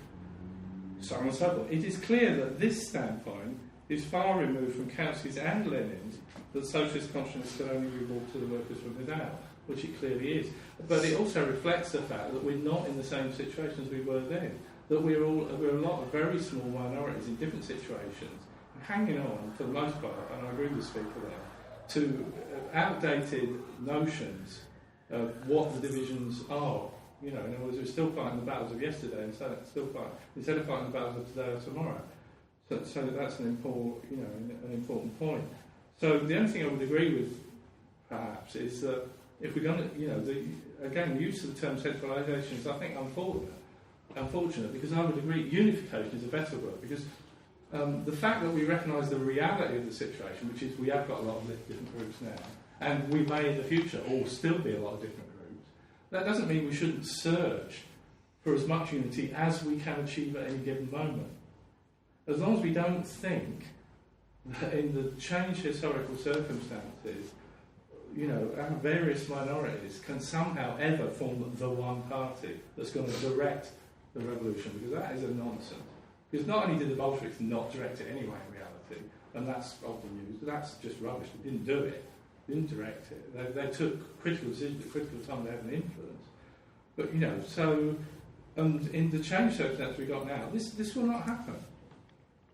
Speaker 5: So on and so forth. It is clear that this standpoint is far removed from Kautsky's and Lenin's, that socialist consciousness can only be brought to the workers from without, which it clearly is. But it also reflects the fact that we're not in the same situation as we were then, that we're a lot of very small minorities in different situations, hanging on, for the most part, and I agree with the speaker there, to outdated notions of what the divisions are. You know, in other words, we're still fighting the battles of yesterday instead of fighting the battles of today or tomorrow. So that's an important point. So the only thing I would agree with, perhaps, is that if we're going to, the use of the term centralisation is, I think, unfortunate, because I would agree unification is a better word, because the fact that we recognise the reality of the situation, which is we have got a lot of different groups now, and we may in the future all still be a lot of different groups, that doesn't mean we shouldn't search for as much unity as we can achieve at any given moment. As long as we don't think that in the changed historical circumstances, you know, our various minorities can somehow ever form the one party that's going to direct the revolution, because that is a nonsense. Because not only did the Bolsheviks not direct it anyway in reality, and that's often used, that's just rubbish. They didn't do it, didn't direct it. They took critical decisions at critical time to have an influence. But, you know, so, and in the change circumstances we got now, this will not happen.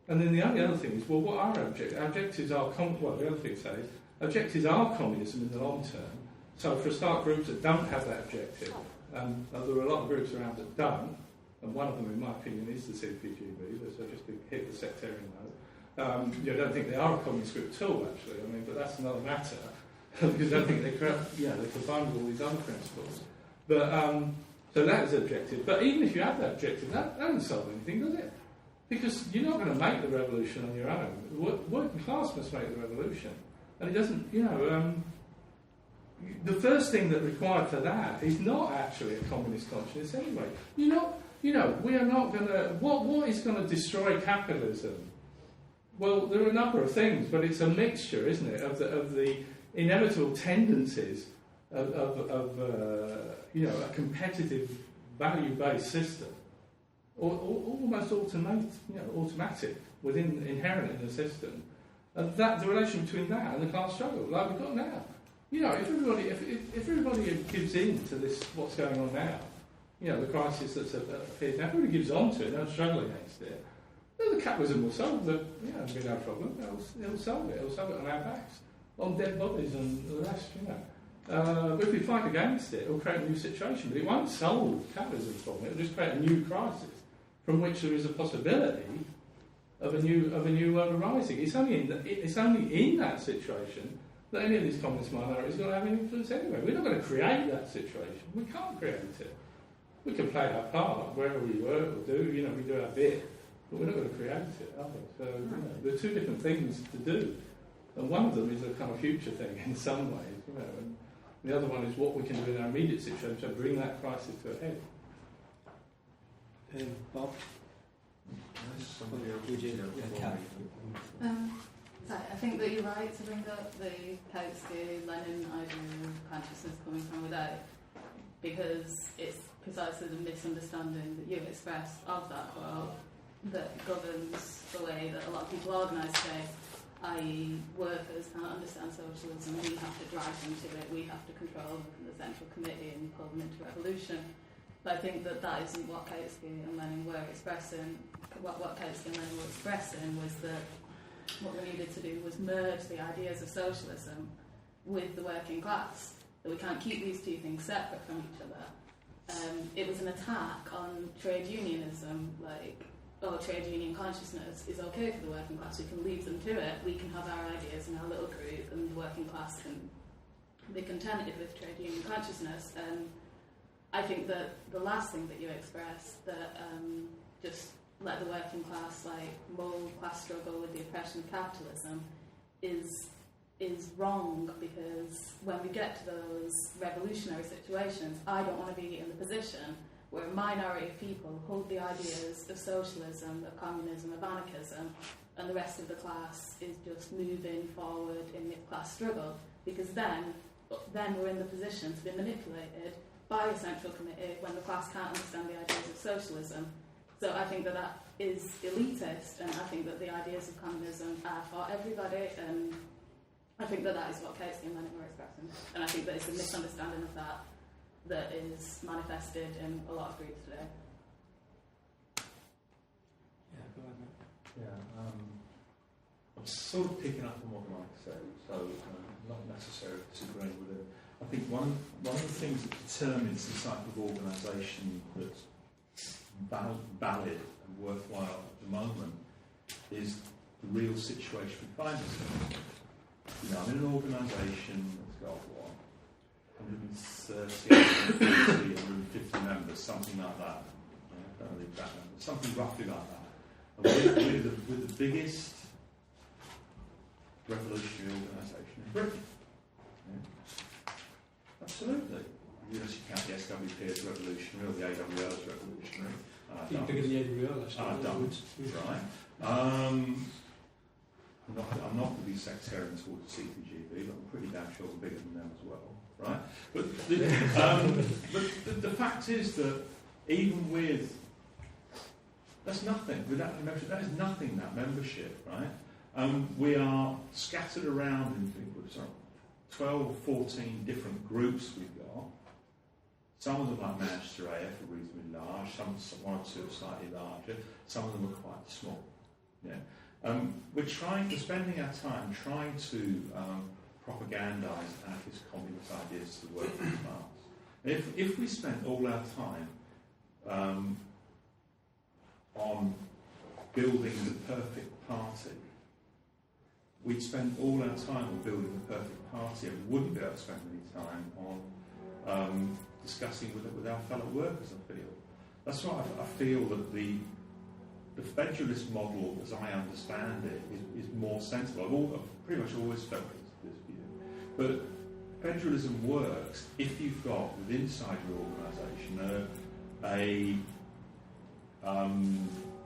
Speaker 5: And then the only other thing is, well, what are our objectives? Our objectives are, the other thing to say is, objectives are communism in the long term. So for a start, groups that don't have that objective, and there are a lot of groups around that don't, and one of them, in my opinion, is the CPGB, so just to hit the sectarian note. I don't think they are a communist group at all, actually, but that's another matter, because I don't think they're combined with all these other principles. But, so that is the objective. But even if you have that objective, that doesn't solve anything, does it? Because you're not going to make the revolution on your own. Working class must make the revolution. And it doesn't, the first thing that required for that is not actually a communist consciousness anyway. We are not going to, what is going to destroy capitalism? Well, there are a number of things, but it's a mixture, isn't it, of the inevitable tendencies of a competitive, value-based system, or almost automatic, inherent in the system. And the relation between that and the class struggle, like we've got now. If everybody gives in to this, what's going on now, the crisis that's appeared now, everybody gives on to it, they'll struggle against it, then the capitalism will solve it. There'll be no problem. It'll solve it. It'll solve it on our backs, on dead bodies and the rest, But if we fight against it, it'll create a new situation. But it won't solve capitalism problem. It'll just create a new crisis from which there is a possibility of a new arising. It's only in that situation that any of these communist minorities are going to have an influence anyway. We're not going to create that situation. We can't create it. We can play our part wherever we work or do. We do our bit, but we're not going to create it, are we? So there are two different things to do, and one of them is a kind of future thing in some ways, and the other one is what we can do in our immediate situation to bring that crisis to a head.
Speaker 3: Bob?
Speaker 7: I think that you're right to bring up the Kautsky Lenin ideal of consciousness coming from without, because it's precisely the misunderstanding that you expressed of that quote that governs the way that a lot of people organise today, i.e. workers can't understand socialism, we have to drive them to it, we have to control them from the central committee and pull them into revolution. But I think that isn't what Kautsky and Lenin were expressing. What Kautsky and Lenin were expressing was that what we needed to do was merge the ideas of socialism with the working class. That we can't keep these two things separate from each other. It was an attack on trade unionism, trade union consciousness is okay for the working class, we can leave them to it, we can have our ideas in our little group, and the working class can be contented with trade union consciousness. I think that the last thing that you expressed, that just let the working class mould class struggle with the oppression of capitalism, is is wrong, because when we get to those revolutionary situations, I don't want to be in the position where a minority of people hold the ideas of socialism, of communism, of anarchism, and the rest of the class is just moving forward in the class struggle, because then we're in the position to be manipulated by a central committee when the class can't understand the ideas of socialism. So I think that is elitist, and I think that the ideas of communism are for everybody, and I think that is what Casey and Lenin were expressing. And I think that it's a misunderstanding of that is manifested in a lot of groups today.
Speaker 3: Yeah, go ahead, mate.
Speaker 4: Yeah, I'm sort of picking up on what Mike said, so not necessarily disagreeing with it. I think one of the things that determines the type of organisation that's valid and worthwhile at the moment is the real situation we find ourselves in. You know, I'm in an organisation that's got, 130, 140, 150 members, something like that. I don't know the exact number, something roughly like that. And we're the biggest revolutionary organisation in Britain. Yeah. Absolutely. Unless you count the SWP as revolutionary or the AWL as revolutionary.
Speaker 1: Bigger than the AWL, actually.
Speaker 4: I don't. Right. I'm not going to be sectarian towards the CPGB, but I'm pretty damn sure I'm bigger than them as well, right? But the fact is that even with that's nothing. Without the membership, that is nothing. That membership, right? We are scattered around in 12 or 14 different groups we've got. Some of them, like Manchester AF, are reasonably large. One or two are slightly larger. Some of them are quite small. Yeah. We're spending our time trying to propagandise anarchist communist ideas to the working class. If we spent all our time on building the perfect party, we'd spend all our time on building the perfect party, and we wouldn't be able to spend any time on discussing with our fellow workers. I feel that's why I feel that the federalist model, as I understand it, is more sensible. I've pretty much always felt this view. But federalism works if you've got, inside your organisation, a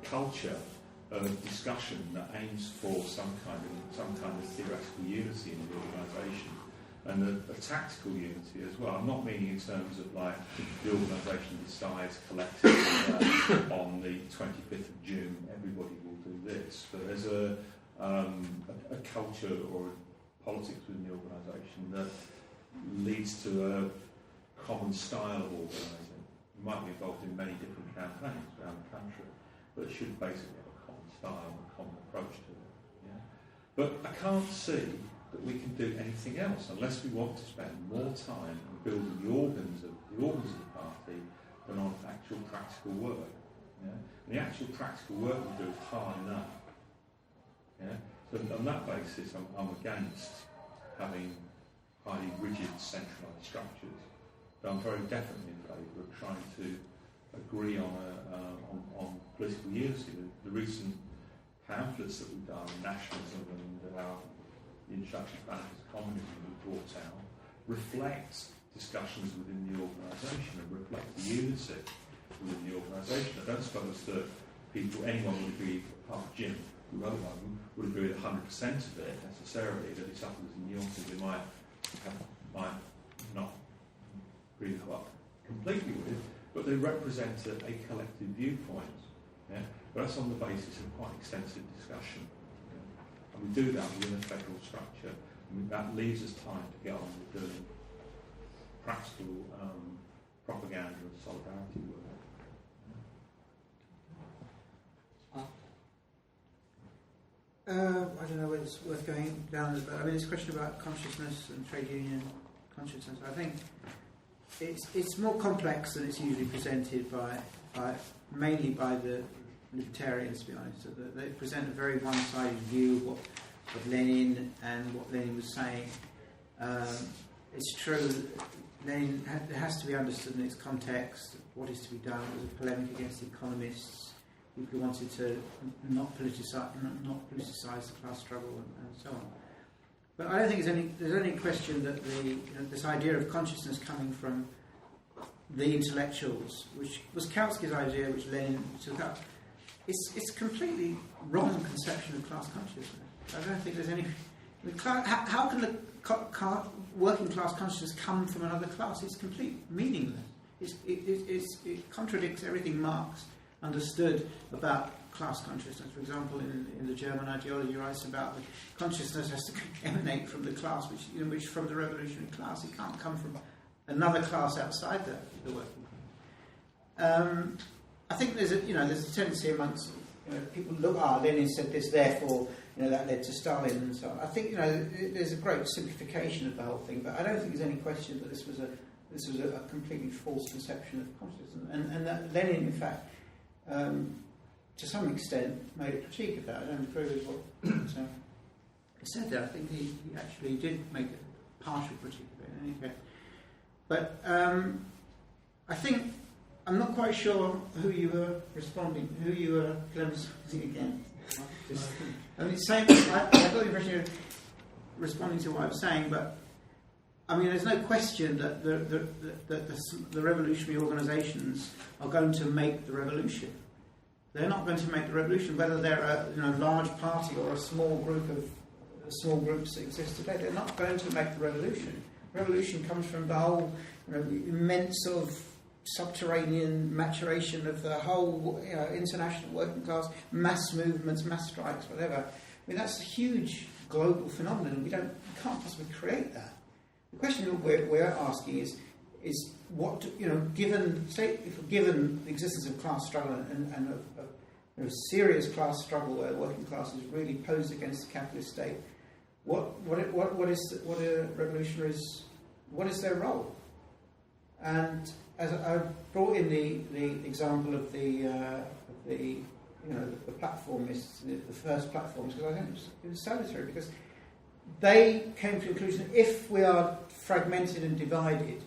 Speaker 4: culture of discussion that aims for some kind of theoretical unity in the organisation, and a tactical unity as well. I'm not meaning in terms of like the organisation decides collectively on the 25th of June everybody will do this, but there's a culture or a politics within the organisation that leads to a common style of organising. You might be involved in many different campaigns around the country, but it should basically have a common style and a common approach to it. Yeah? But I can't see that we can do anything else unless we want to spend more time on building the organs of the party than on actual practical work. Yeah? And the actual practical work we do is hard enough. Yeah? So on that basis, I'm against having highly rigid, centralised structures. But I'm very definitely in favour of trying to agree on political unity. The recent pamphlets that we've done, nationalism and the introduction of anarchist communism we brought out, reflect discussions within the organisation and reflect the unity within the organisation. I don't suppose that anyone would agree, apart from Jim, who wrote one, would agree with 100% of it necessarily, that it's up to nuances they might not agree completely with, but they represent a collective viewpoint. Yeah? But that's on the basis of quite extensive discussion. And we do that within a federal structure, and that leaves us time to get on with doing practical propaganda and solidarity work.
Speaker 6: I don't know whether it's worth going down, but I mean, this question about consciousness and trade union consciousness, I think it's more complex than it's usually presented mainly by the libertarians, to be honest. They present a very one-sided view of Lenin and what Lenin was saying. It's true, Lenin has to be understood in its context, what is to be done. It was a polemic against the economists, people who wanted to not politicise the class struggle and so on. But I don't think there's any question that this idea of consciousness coming from the intellectuals, which was Kautsky's idea, which Lenin took up, it's completely wrong conception of class consciousness. I don't think there's any. How can the working class consciousness come from another class? It's completely meaningless. It contradicts everything Marx understood about class consciousness. For example, in the German ideology, he writes about the consciousness has to emanate from the class, which from the revolutionary class. It can't come from another class outside the working class. I think there's a tendency amongst people look. Lenin said this, therefore that led to Stalin and so on. I think there's a great simplification of the whole thing, but I don't think there's any question that this was a completely false conception of consciousness, and that Lenin, in fact, to some extent, made a critique of that. I don't agree with what he said there. I think he actually did make a partial critique of it in any case. But I think I'm not quite sure who you were emphasising against. I mean, I got the impression you were responding to what I was saying, but I mean, there's no question that the revolutionary organisations are going to make the revolution. They're not going to make the revolution, whether they're a large party or a small groups that exist today. They're not going to make the revolution. Revolution comes from the whole immense sort of subterranean maturation of the whole international working class, mass movements, mass strikes, whatever. I mean, that's a huge global phenomenon. We can't possibly create that. The question we're asking is what given the existence of class struggle and a serious class struggle where the working class is really posed against the capitalist state, what are revolutionaries? What is their role? And as I brought in the example of the platformists, the first platforms, because I think it was salutary, because they came to the conclusion that if we are fragmented and divided,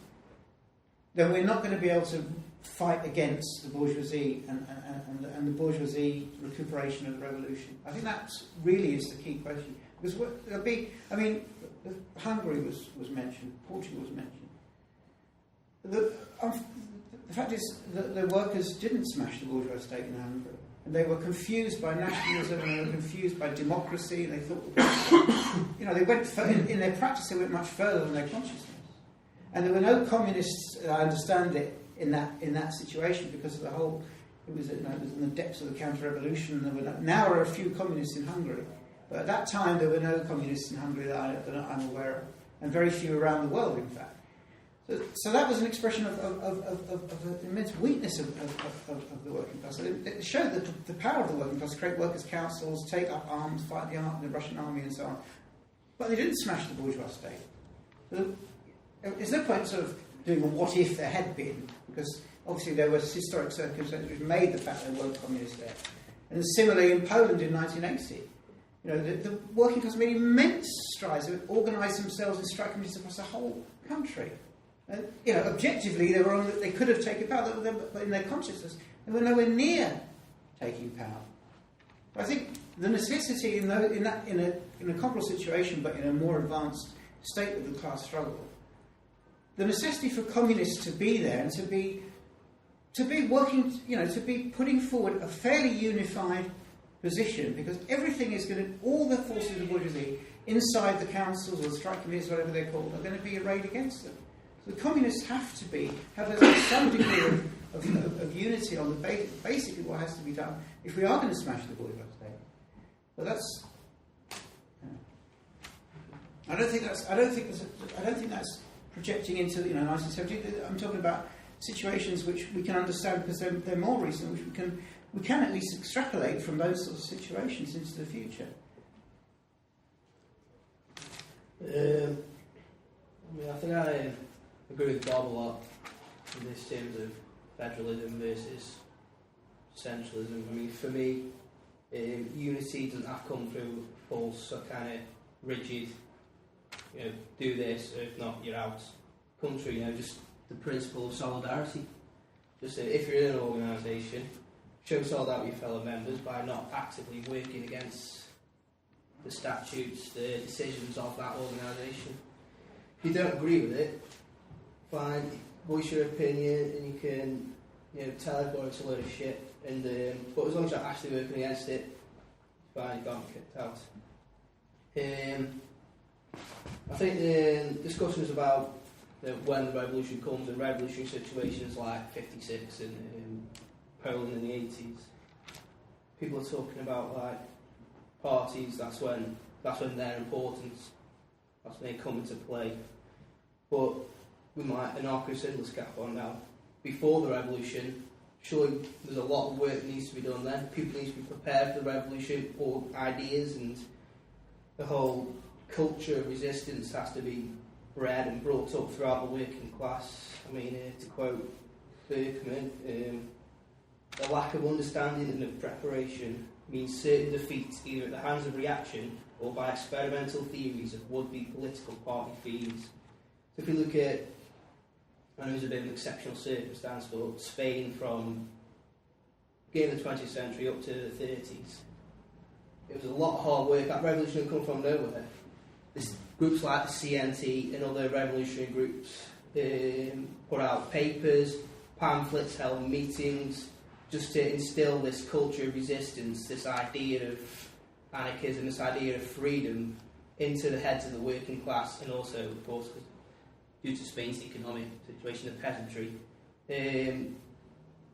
Speaker 6: then we're not going to be able to fight against the bourgeoisie and the bourgeoisie recuperation of the revolution. I think that really is the key question. Because there'll be, Hungary was mentioned, Portugal was mentioned. The fact is that the workers didn't smash the bourgeois state in Hungary. And they were confused by nationalism, and they were confused by democracy, and they thought, they went in their practice, they went much further than their consciousness. And there were no communists, I understand it, in that situation, because of the whole, it was in the depths of the counter-revolution. Now there are a few communists in Hungary, but at that time there were no communists in Hungary that I'm aware of, and very few around the world, in fact. So that was an expression of an immense weakness of the working class. It showed the power of the working class to create workers' councils, take up arms, fight the Russian army, and so on. But they didn't smash the bourgeois state. There's no point sort of doing a what if there had been, because obviously there was historic circumstances which made the fact there weren't communists there. And similarly in Poland in 1980, the working class made immense strides. They organised themselves in strike committees across the whole country. And, objectively, they could have taken power, but in their consciousness, they were nowhere near taking power. But I think the necessity in a comparable situation, but in a more advanced state of the class struggle, the necessity for communists to be there and to be working, to be putting forward a fairly unified position, because everything is going to, all the forces of the bourgeoisie inside the councils or the strike committees, whatever they're called, are going to be arrayed against them. The communists have some degree of unity on the basically what has to be done if we are going to smash the bourgeois state. But that's. I don't think that's projecting into 1970. I'm talking about situations which we can understand because they're more recent, which we can at least extrapolate from those sorts of situations into the future.
Speaker 8: I think I agree with Bob a lot in this terms of federalism versus centralism. For me, unity doesn't have to come through false or kind of rigid, do this, or if not, you're out country, just the principle of solidarity. Just if you're in an organisation, show solidarity with your fellow members by not actively working against the statutes, the decisions of that organisation. If you don't agree with it, fine, voice your opinion, and you can, tell everyone it's a load of shit. And but as long as you're actually working against it, fine, you can't be kicked out. I think the discussions about when the revolution comes, and revolutionary situations like '56 and Poland in the '80s, people are talking about like parties. That's when their importance, that's when they come into play. But we might anarcho-syndicalist cap on now. Before the revolution, surely there's a lot of work that needs to be done then. People need to be prepared for the revolution, or ideas, and the whole culture of resistance has to be bred and brought up throughout the working class. I mean, to quote Berkman, a lack of understanding and of preparation means certain defeats either at the hands of reaction or by experimental theories of would-be political party theories. So if you look at, I know it's a bit of an exceptional circumstance, but Spain from the beginning of the 20th century up to the 30s, it was a lot of hard work. That revolution didn't come from nowhere. There's groups like the CNT and other revolutionary groups put out papers, pamphlets, held meetings, just to instill this culture of resistance, this idea of anarchism, this idea of freedom into the heads of the working class, and also, of course, due to Spain's economic situation, the peasantry. And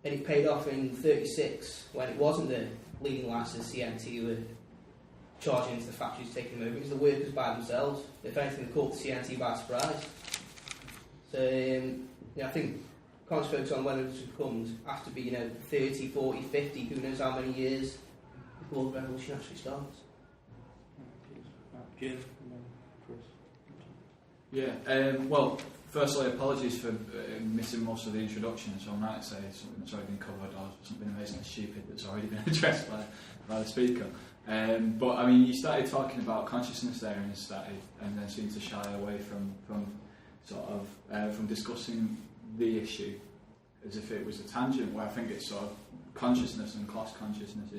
Speaker 8: it paid off in '36 when it wasn't the leading lights of the CNT who were charging into the factories, taking them over. It was the workers by themselves. If anything, they caught the CNT by surprise. So, I think can't focus on when it comes. Has to be, 30, 40, 50, who knows how many years before the revolution actually starts.
Speaker 3: Jim,
Speaker 9: Yeah, well, firstly, apologies for missing most of the introduction, so I'm right to say something that's already been covered or something amazingly stupid that's already been addressed by the speaker. But I mean, you started talking about consciousness there, and then seemed to shy away from discussing the issue as if it was a tangent. Where I think it's sort of consciousness and class consciousness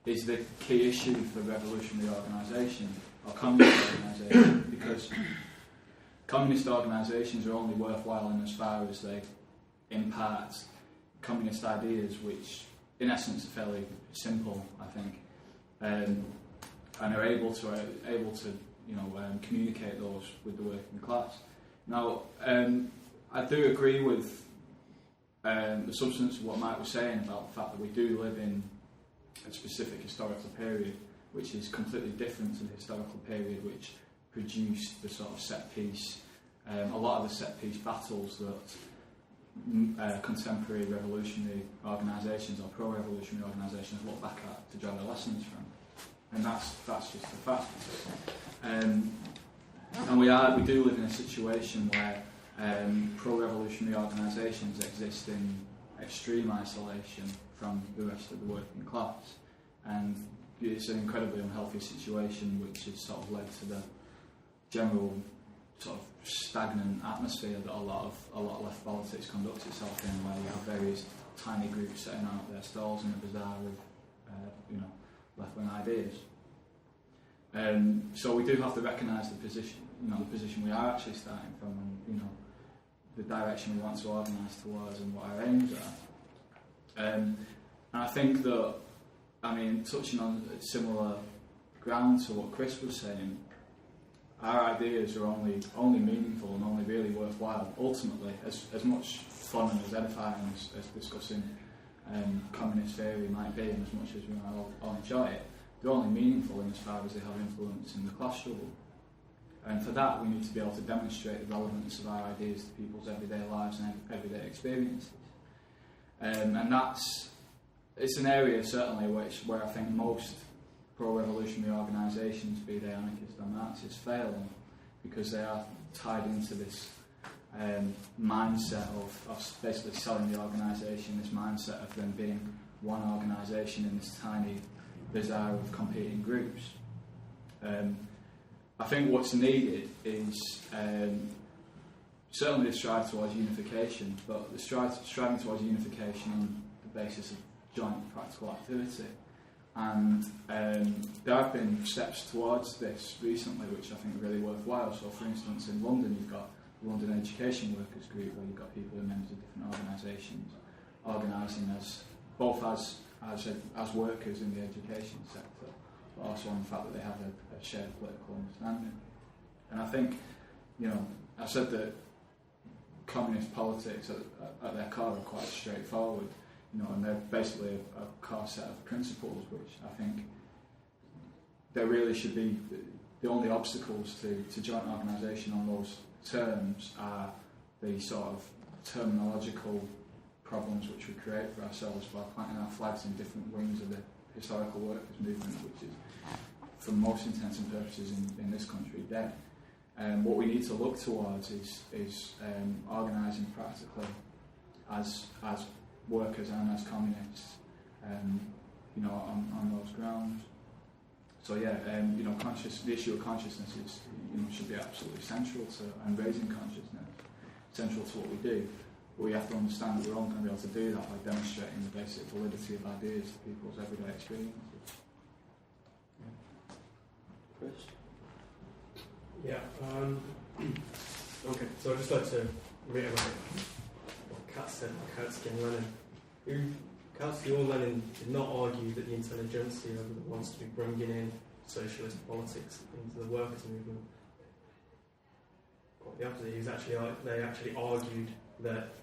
Speaker 9: is the key issue for revolutionary organisation or communist organisation, because communist organisations are only worthwhile in as far as they impart communist ideas, which in essence are fairly simple, I think, and are able to communicate those with the working class. Now, I do agree with the substance of what Mike was saying about the fact that we do live in a specific historical period, which is completely different to the historical period which produced the sort of set piece, a lot of the set piece battles that contemporary revolutionary organisations or pro-revolutionary organisations look back at to draw their lessons from, and that's just a fact. And we do live in a situation where pro-revolutionary organisations exist in extreme isolation from the rest of the working class, and it's an incredibly unhealthy situation which has sort of led to the general sort of stagnant atmosphere that a lot of left politics conducts itself in, where you have various tiny groups setting out their stalls in the bazaar of left-wing ideas. So we do have to recognise the position we are actually starting from, and the direction we want to organise towards and what our aims are. And I think that, touching on similar ground to what Chris was saying, our ideas are only meaningful and only really worthwhile, ultimately, as much fun and as edifying as discussing communist theory might be, and as much as we all enjoy it, they're only meaningful in as far as they have influence in the class struggle. And for that, we need to be able to demonstrate the relevance of our ideas to people's everyday lives and everyday experiences. And it's an area, certainly, where I think most pro-revolutionary organisations, be they anarchists or Marxists, fail, because they are tied into this mindset of basically selling the organisation, this mindset of them being one organisation in this tiny bazaar of competing groups. I think what's needed is certainly the strive towards unification, but the striving towards unification on the basis of joint practical activity, And there have been steps towards this recently, which I think are really worthwhile. So, for instance, in London, you've got the London Education Workers Group, where you've got people who are members of different organisations organising both as workers in the education sector, but also on the fact that they have a shared political understanding. And I think, I said that communist politics at their core are quite straightforward, and they're basically a core set of principles which I think there really should be. The only obstacles to joint organisation on those terms are the sort of terminological problems which we create for ourselves by planting our flags in different wings of the historical workers movement, which is, for most intents and purposes in this country, dead. What we need to look towards is organising practically as workers and as communists, on those grounds. So yeah, the issue of consciousness is, should be absolutely central to, and raising consciousness central to what we do. But we have to understand that we're only going to be able to do that by demonstrating the basic validity of ideas to people's everyday experiences.
Speaker 3: Chris?
Speaker 2: Yeah. Okay. So I'd just like to reiterate what Kat said about Kautsky and Lenin. Kautsky or Lenin did not argue that the intelligentsia were the ones to be bringing in socialist politics into the workers' movement. Quite the opposite. They actually argued that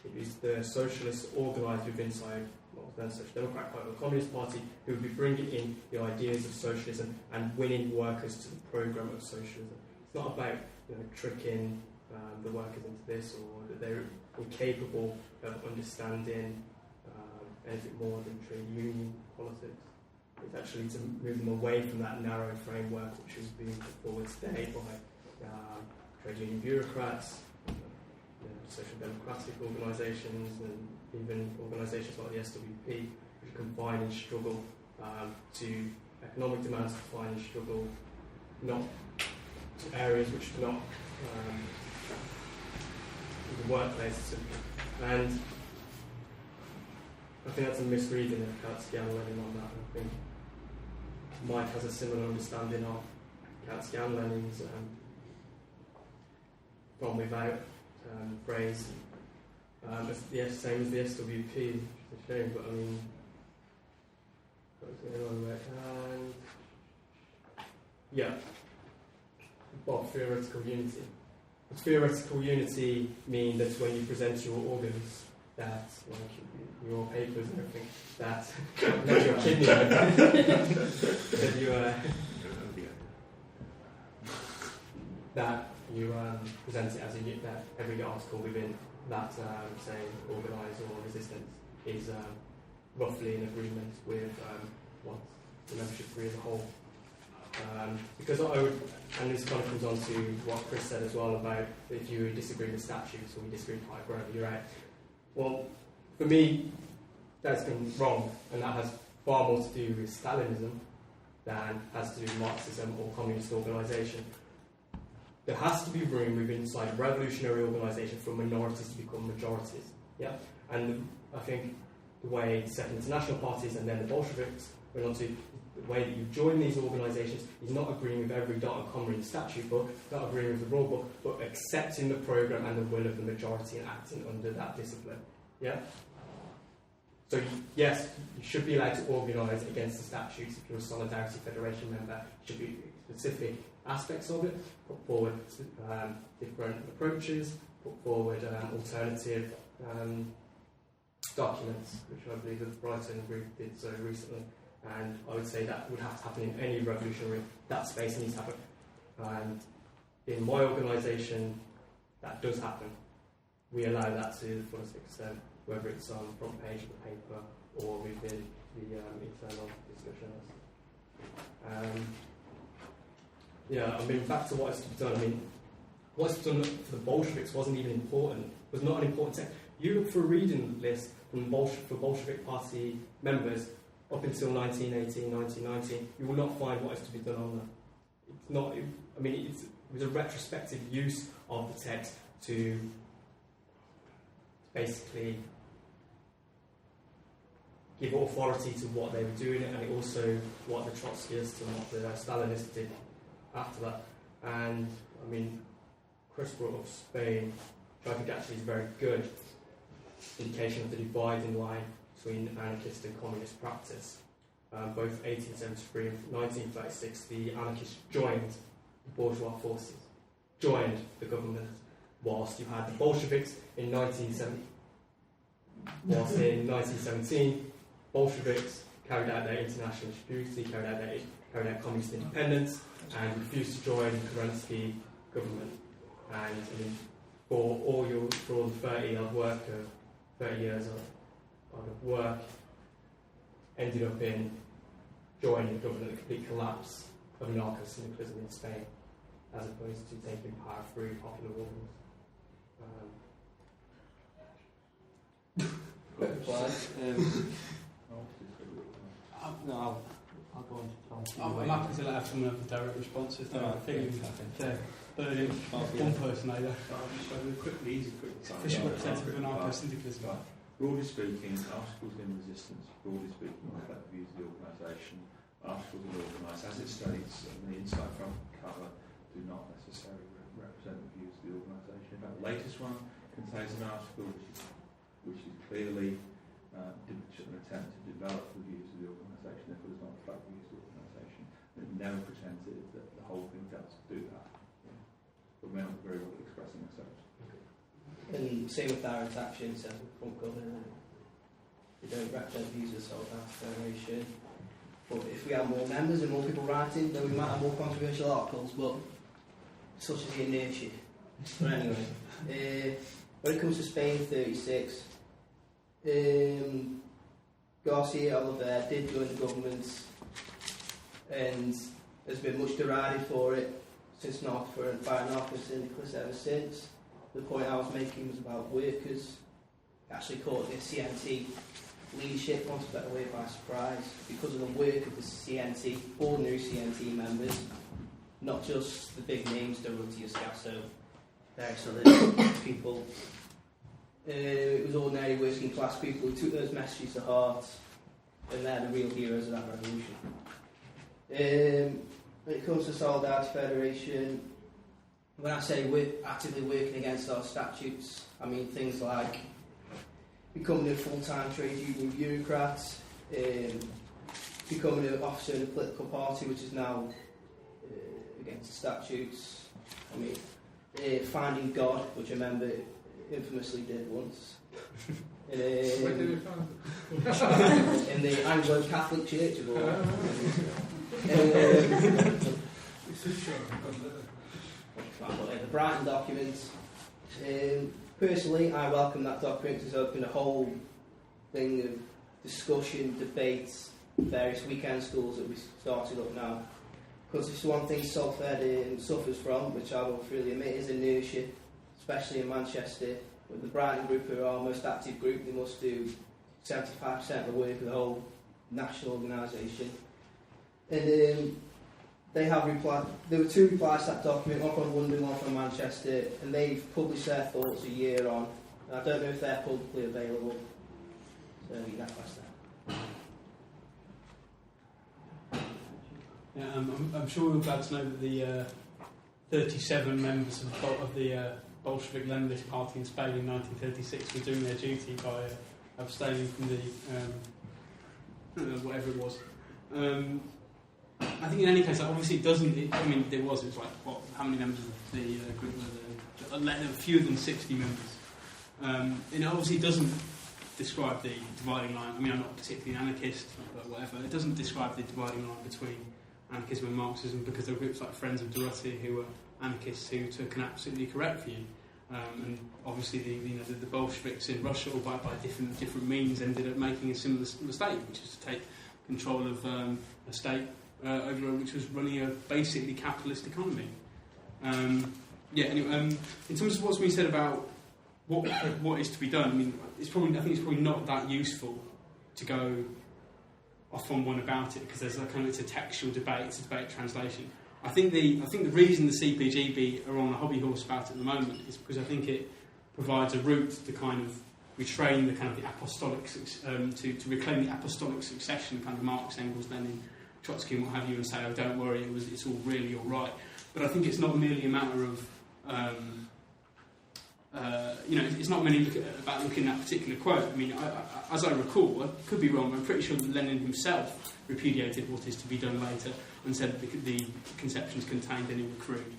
Speaker 2: it was the socialists organised within inside what was then the Social Democratic Party, the Communist Party, who would be bringing in the ideas of socialism and winning workers to the programme of socialism. It's not about tricking the workers into this, or that they're incapable of understanding anything more than trade union politics. It's actually to move them away from that narrow framework which is being put forward today by trade union bureaucrats, social democratic organisations, and even organisations like the SWP, which combine and struggle to economic demands, combine and struggle not to areas which are not the workplace. And I think that's a misreading of Kautsky and Lenin on that. I think Mike has a similar understanding of Kautsky and Lenin's from without phrase. It's the same as the SWP, which is a shame, but I mean, what's going on there? And yeah, about theoretical unity. Does theoretical unity mean that when you present your organs, that, like your papers and everything, that not your kidney, that you present it as that every article within that, say, organised or resistance is roughly in agreement with what the membership degree as a whole. Because I would, and this kind of comes on to what Chris said as well about if you disagree with statutes or you disagree with wherever you're at. Well, for me, that's been wrong, and that has far more to do with Stalinism than has to do with Marxism or communist organisation. There has to be room within inside a revolutionary organisation for minorities to become majorities. Yeah, and I think the way the Second International parties and then the Bolsheviks went on to, the way that you join these organisations is not agreeing with every dot and comma in the statute book, not agreeing with the rule book, but accepting the programme and the will of the majority and acting under that discipline. Yeah? So yes, you should be allowed to organise against the statutes. If you're a Solidarity Federation member, it should be specific aspects of it, put forward different approaches, put forward alternative documents, which I believe the Brighton group did so recently. And I would say that would have to happen in any revolutionary, that space needs to happen. And in my organisation, that does happen. We allow that to the fullest extent, whether it's on the front page of the paper or within the internal discussions. I mean, back to what has to be done. I mean, what's done for the Bolsheviks wasn't even important, was not an important text. You look for a reading list from for Bolshevik Party members up until 1918, 1919, you will not find what is to be done on that. It's not, it was a retrospective use of the text to basically give authority to what they were doing, and it also what the Trotskyists and what the Stalinists did after that. And I mean, Chris brought up Spain, which I think actually is a very good indication of the dividing line between anarchist and communist practice. Both 1873 and 1936, the anarchists joined the bourgeois forces, joined the government, whilst you had the Bolsheviks in 1970. Whilst in 1917, Bolsheviks carried out their international security, carried out communist independence, and refused to join the Kerensky government. And I mean, for all the 30 years of work, ended up in joining the government, the complete collapse of anarcho-syndicalism in Spain, as opposed to taking power through popular movements.
Speaker 3: No, I'll go on to Tom.
Speaker 1: I'm happy to have someone have a direct response if they're feeling they're burning one person either.
Speaker 4: Easy.
Speaker 1: Official representative of anarcho-syndicalism.
Speaker 4: Broadly speaking, articles in resistance, broadly speaking, reflect the views of the organisation. Articles are organised, as it states on the inside front cover, do not necessarily represent the views of the organisation. In fact, the latest one contains an article which is clearly an attempt to develop the views of the organisation, therefore does not reflect the views of the organisation. It never pretended that the whole thing does do that. Yeah. But we're not very well expressing ourselves.
Speaker 8: And same with direct action, says the front cover. They don't represent the views of the South Federation. But if we have more members and more people writing, then we might have more controversial articles, but such is the inertia. But anyway, when it comes to Spain 36, Garcia Oliver did join the government and has been much derided for it by anarcho-syndicalists ever since. The point I was making was about workers actually caught the CNT leadership, want a better way, by surprise because of the work of the CNT, ordinary CNT members, not just the big names, Durruti, Escasso, various other people. It was ordinary working class people who took those messages to heart, and they're the real heroes of that revolution. When it comes to Solidarity Federation, when I say we're actively working against our statutes, I mean things like becoming a full-time trade union bureaucrat, becoming an officer in a political party which is now against the statutes. I mean, finding God, which I remember infamously did once.
Speaker 5: Where did you find it?
Speaker 8: In the Anglo-Catholic Church of all. The Brighton document. Personally, I welcome that document because it's opened a whole thing of discussion, debates, various weekend schools that we started up now. Because it's one thing Salford suffers from, which I will freely admit, is inertia, especially in Manchester. With the Brighton group, who are our most active group, they must do 75% of the work of the whole national organisation. And they have replied. There were 2 replies to that document, one from London, one from Manchester, and they've published their thoughts a year on. And I don't know if they're publicly available. So you that past that.
Speaker 1: Yeah, I'm sure we're glad to know that the 37 members of the Bolshevik Leninist Party in Spain in 1936 were doing their duty by abstaining from the whatever it was. I think in any case, obviously it doesn't. It was like how many members of the group were there? There were fewer than 60 members. It obviously doesn't describe the dividing line. I mean, I'm not particularly an anarchist, but whatever. It doesn't describe the dividing line between anarchism and Marxism, because there were groups like Friends of Durruti who were anarchists who took an absolutely correct view. And obviously, the Bolsheviks in Russia, all by different means, ended up making a similar mistake, which is to take control of a state which was running a basically capitalist economy. Anyway, in terms of what's been said about what is to be done, I think it's probably not that useful to go off on one about it, because it's a textual debate, it's a debate translation. I think the reason the CPGB are on a hobby horse about it at the moment is because I think it provides a route to kind of retrain the kind of the apostolic, to reclaim the apostolic succession, kind of Marx, Engels, Lenin, Trotsky, and what have you, and say, oh, don't worry, it's all really all right. But I think it's not merely a matter of, it's not merely about looking at that particular quote. I mean, as I recall, I could be wrong, I'm pretty sure that Lenin himself repudiated what is to be done later and said that the conceptions contained any were crude.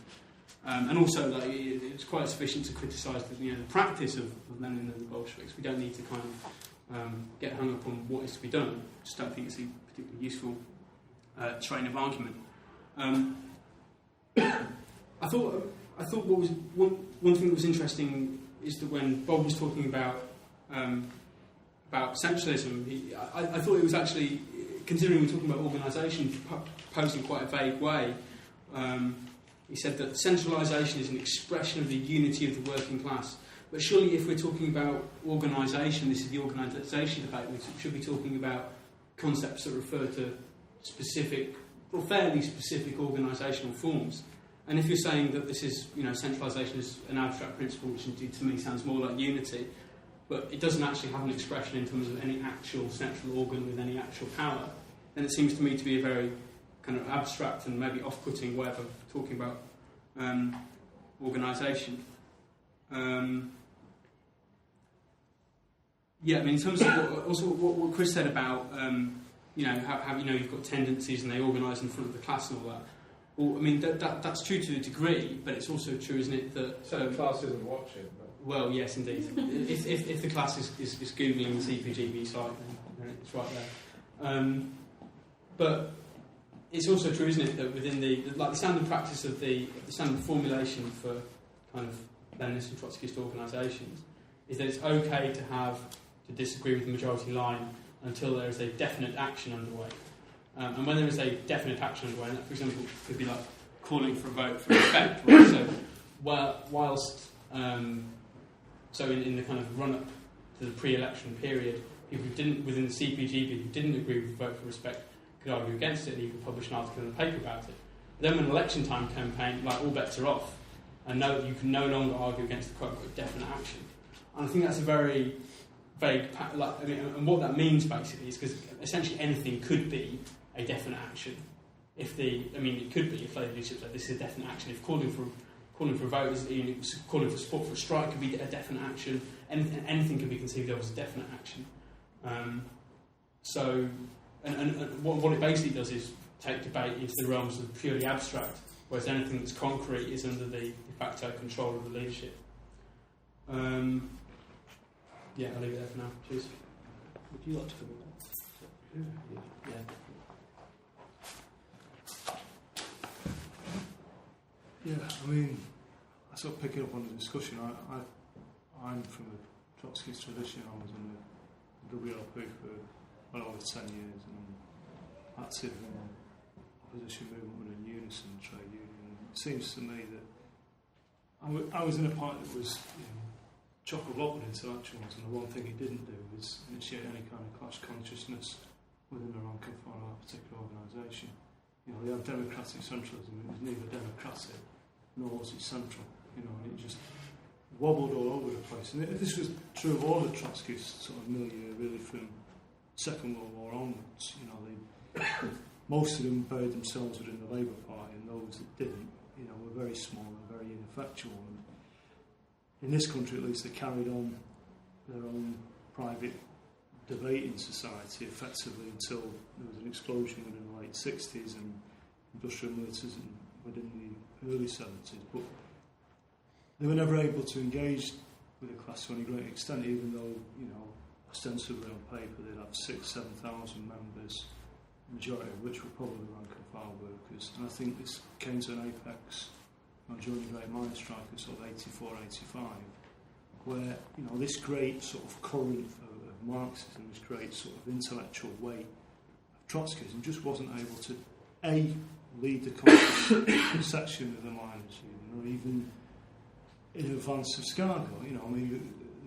Speaker 1: And also, that it's quite sufficient to criticise the practice of Lenin and the Bolsheviks. We don't need to kind of get hung up on what is to be done. I just don't think it's a particularly useful train of argument. I thought what was one thing that was interesting is that when Bob was talking about centralism, I thought it was actually, considering we're talking about organisation, posed in quite a vague way. He said that centralisation is an expression of the unity of the working class. But surely if we're talking about organisation, this is the organisation debate, we should be talking about concepts that refer to specific, or fairly specific organisational forms. And if you're saying that this is, centralisation is an abstract principle, which indeed to me sounds more like unity, but it doesn't actually have an expression in terms of any actual central organ with any actual power, then it seems to me to be a very kind of abstract and maybe off-putting way of talking about organisation. In terms of what Chris said about how you've got tendencies and they organise in front of the class and all that. Well, I mean that's true to a degree, but it's also true, isn't it, that
Speaker 5: so the class isn't watching. But...
Speaker 1: Well, yes, indeed. if the class is googling the CPGB site, then it's right there. But it's also true, isn't it, that within the standard practice of the standard formulation for kind of Leninist and Trotskyist organisations is that it's okay to disagree with the majority line until there is a definite action underway. And when there is a definite action underway, and that, for example, could be like calling for a vote for respect, right? So, whilst in the kind of run-up to the pre-election period, people who didn't, within the CPGB, who didn't agree with the vote for respect, could argue against it and even publish an article in the paper about it. But then when election time campaign, all bets are off, and you can no longer argue against the quote-unquote definite action. And I think that's a very vague, and what that means basically is because essentially anything could be a definite action. It could be if Labour leadership said this is a definite action. If calling for a vote is calling for support for a strike could be a definite action. Anything can be conceived of as a definite action. What it basically does is take debate into the realms of the purely abstract, whereas anything that's concrete is under the de facto control of the leadership. I'll leave it there for now. Cheers.
Speaker 3: Would you like to cover that? Yeah.
Speaker 10: Yeah, I sort of picking up on the discussion. I'm from the Trotskyist tradition. I was in the WLP for well over 10 years and I'm active in the opposition movement within Unison trade union. It seems to me that I was in a party that was chock-a-block with intellectuals, and the one thing it didn't do was initiate any kind of class consciousness within the rank and file of that particular organisation. They had democratic centralism. It was neither democratic nor was it central. And it just wobbled all over the place. And this was true of all the Trotskyist sort of milieu, really, from Second World War onwards. Most of them buried themselves within the Labour Party, and those that didn't, were very small and very ineffectual. And in this country, at least, they carried on their own private debating society effectively until there was an explosion within the late 60s and industrial militarism within the early 70s. But they were never able to engage with the class to any great extent, even though, ostensibly on paper they'd have 6,000 to 7,000 members, the majority of which were probably rank and file workers. And I think this came to an apex during the Great Miners' Strike of sort of 84, 85, where, this great sort of current of Marxism, this great sort of intellectual weight of Trotskyism just wasn't able to, lead the conscious section of the miners' union, or even in advance of Scargo. They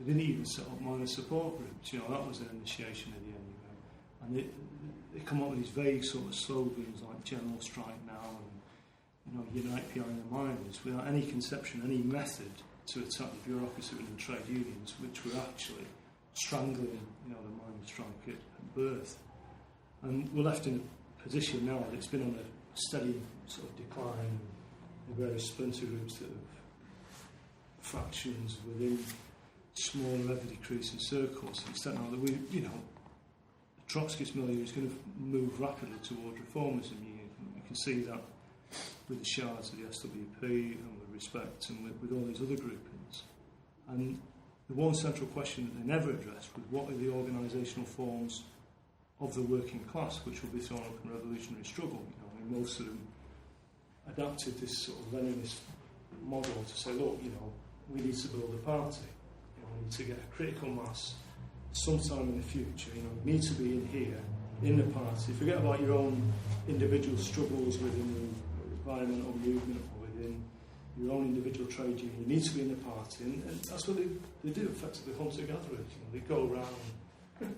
Speaker 10: didn't even set up minor support groups. That was an initiation of the NUA. And they come up with these vague sort of slogans like General Strike Now and, Unite Behind the Miners, without any conception, any method to attack the bureaucracy within trade unions, which were actually strangling, the miners' strike at birth. And we're left in a position now that it's been on a steady sort of decline. The various splinter groups that have fractions within small, ever decreasing circles. To the extent now that we, the Trotskyist milieu is going to move rapidly towards reformism. You can see that with the shards of the SWP and with Respect and with all these other groupings. And the one central question that they never addressed was what are the organisational forms of the working class which will be thrown up in revolutionary struggle. Most of them adapted this sort of Leninist model to say, look, we need to build a party. We need to get a critical mass sometime in the future. We need to be in here, in the party. Forget about your own individual struggles within the environmental movement or within your own individual trade union. You need to be in the party. And that's what they do, effectively, hunter-gatherers. They go around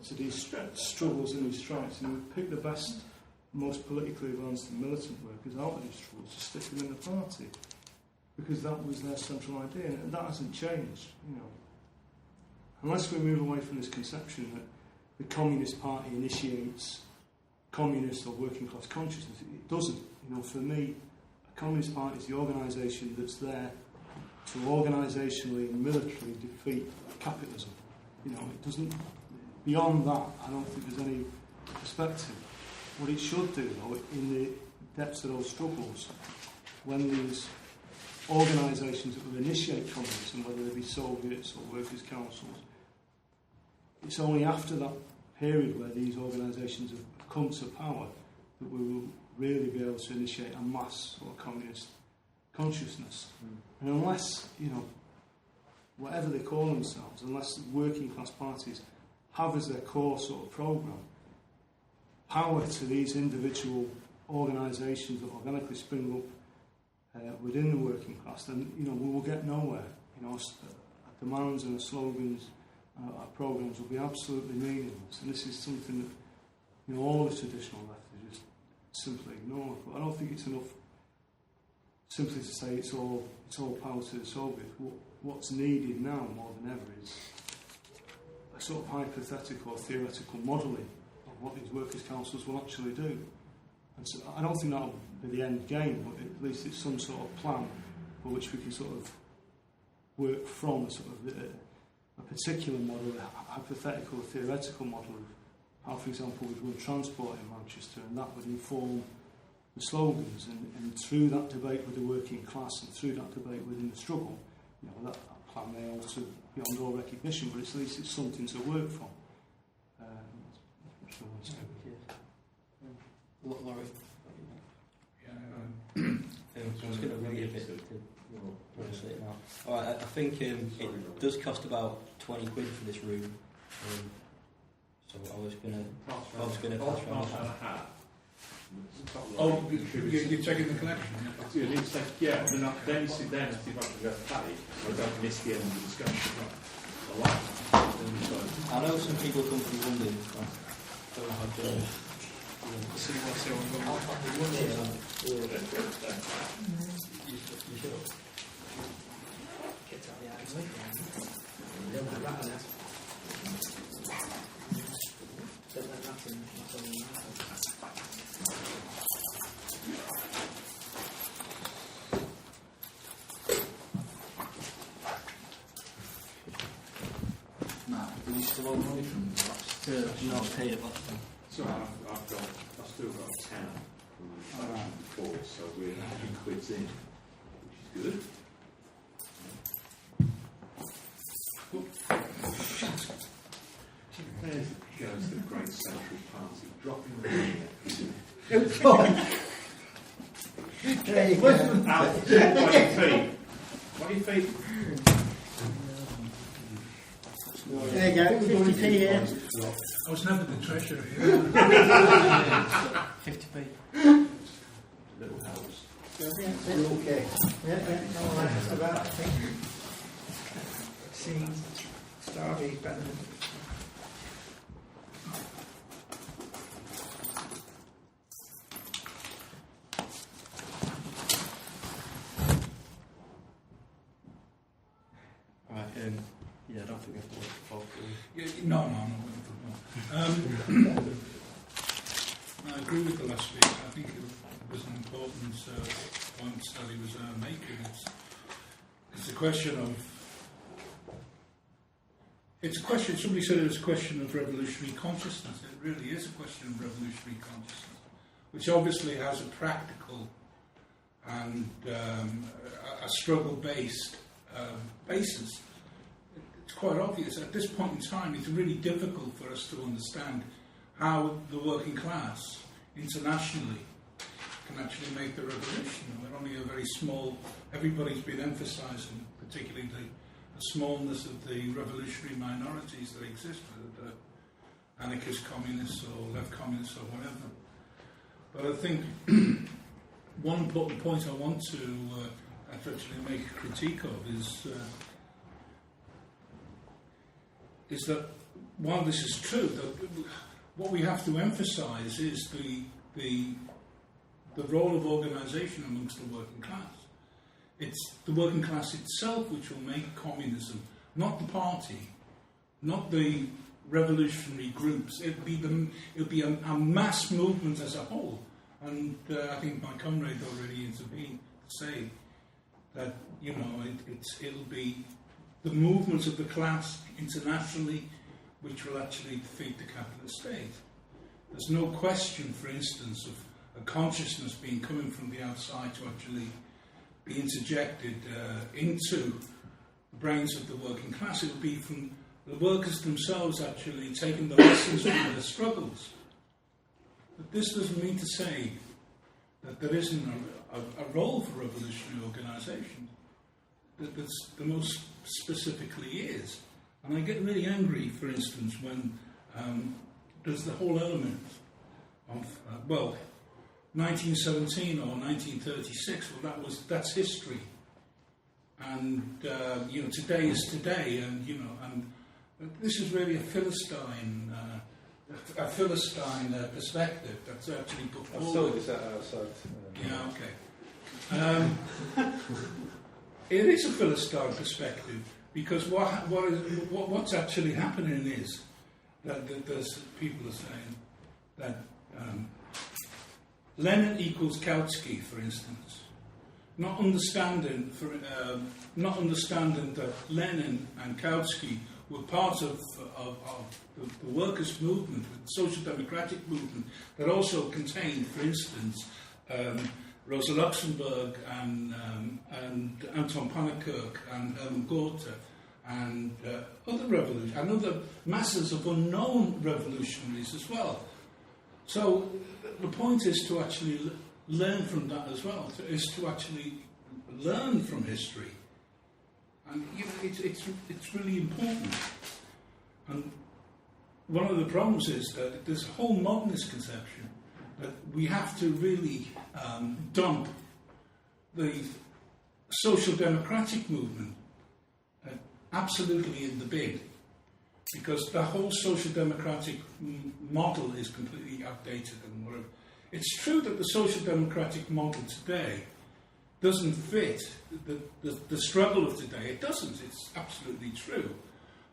Speaker 10: to these struggles and these strikes and they pick the best, most politically advanced and militant workers out of these struggles to stick them in the party. Because that was their central idea, and that hasn't changed. Unless we move away from this conception that the Communist Party initiates communist or working class consciousness, it doesn't. For me, a Communist Party is the organisation that's there to organisationally and militarily defeat capitalism. It doesn't. Beyond that, I don't think there's any perspective. What it should do, though, in the depths of those struggles, when these organisations that will initiate communism, whether they be Soviets or workers' councils, it's only after that period where these organisations have come to power that we will really be able to initiate a mass or communist consciousness. And unless, whatever they call themselves, unless working class parties have as their core sort of programme power to these individual organisations that organically spring up within the working class, then we will get nowhere. Our demands and our slogans, our programmes will be absolutely meaningless. And this is something that all the traditional left is just simply ignored. But I don't think it's enough simply to say it's all power to the Soviets. What's needed now more than ever is a sort of hypothetical or theoretical modelling of what these workers' councils will actually do. And so I don't think that'll be the end game, but at least it's some sort of plan for which we can sort of work from a particular model, a hypothetical, theoretical model of how, for example, we'd run transport in Manchester, and that would inform the slogans. And through that debate with the working class and through that debate within the struggle, that plan may alter beyond all recognition, but at least it's something to work from.
Speaker 3: Laurie? I'm just going to read a bit to say it now. Alright, I think it does cost about 20 quid for this room. So I was going to pass around a hat.
Speaker 5: Oh, you're checking the collection?
Speaker 4: Yeah, then you sit down and see if I can go pay, so I don't miss the end of the discussion.
Speaker 3: I know some people come from London, so I don't know how to
Speaker 1: see what's going on.
Speaker 3: You should.
Speaker 6: Get out the alley. You don't have that in it. Don't let that in. That's all you have.
Speaker 9: Matt, are you still on money from the last?
Speaker 3: Not paid at Boston.
Speaker 4: So I've still got a tenner from before, so we're 100 quids in, which is good. There goes the great central party, dropping the money.
Speaker 6: There you go.
Speaker 4: Out, what are your feet? What are your feet?
Speaker 6: There you go, 50p here.
Speaker 5: I was never the treasurer.
Speaker 3: 50p.
Speaker 4: Little house.
Speaker 6: Yeah, okay. Yeah, all right, just about, I think. See, Starby better than...
Speaker 3: Right, yeah, I don't think we have to wait for
Speaker 11: No, I'm not looking for more. I agree with the last speaker. I think it was an important point that he was making. It's a question of... It's a question, somebody said it was a question of revolutionary consciousness. It really is a question of revolutionary consciousness, which obviously has a practical and a struggle-based basis. It's quite obvious. At this point in time, it's really difficult for us to understand how the working class, internationally, can actually make the revolution. We're only a very small... Everybody's been emphasising, particularly the smallness of the revolutionary minorities that exist, whether they're anarchist communists or left communists or whatever. But I think one important point I want to actually make a critique of is that while this is true, that what we have to emphasise is the role of organisation amongst the working class. It's the working class itself which will make communism, not the party, not the revolutionary groups. It'll be a mass movement as a whole. And I think my comrade already intervened to say that it'll be the movements of the class internationally which will actually defeat the capitalist state. There's no question, for instance, of a consciousness being coming from the outside to actually be interjected into the brains of the working class. It will be from the workers themselves actually taking the lessons from their struggles. But this doesn't mean to say that there isn't a role for revolutionary organisation. That the most specifically is. And I get really angry, for instance, when there's the whole element of, 1917 or 1936, that's history. And, today is today, and this is really a Philistine perspective that's actually put forward.
Speaker 5: I saw this outside.
Speaker 11: Yeah, okay. It is a Philistine perspective because what's actually happening is that there's people are saying that Lenin equals Kautsky, for instance, not understanding that Lenin and Kautsky were part of the workers' movement, the social democratic movement, that also contained, for instance, Rosa Luxemburg and Anton Pannekoek and Hermann Gotha and other revolutionaries, and other masses of unknown revolutionaries as well. So the point is to actually learn from that as well, is to actually learn from history. And it's really important. And one of the problems is that there's a whole modernist conception that we have to really dump the social democratic movement absolutely in the bin, because the whole social democratic model is completely outdated and whatever. It's true that the social democratic model today doesn't fit the struggle of today. It doesn't. It's absolutely true.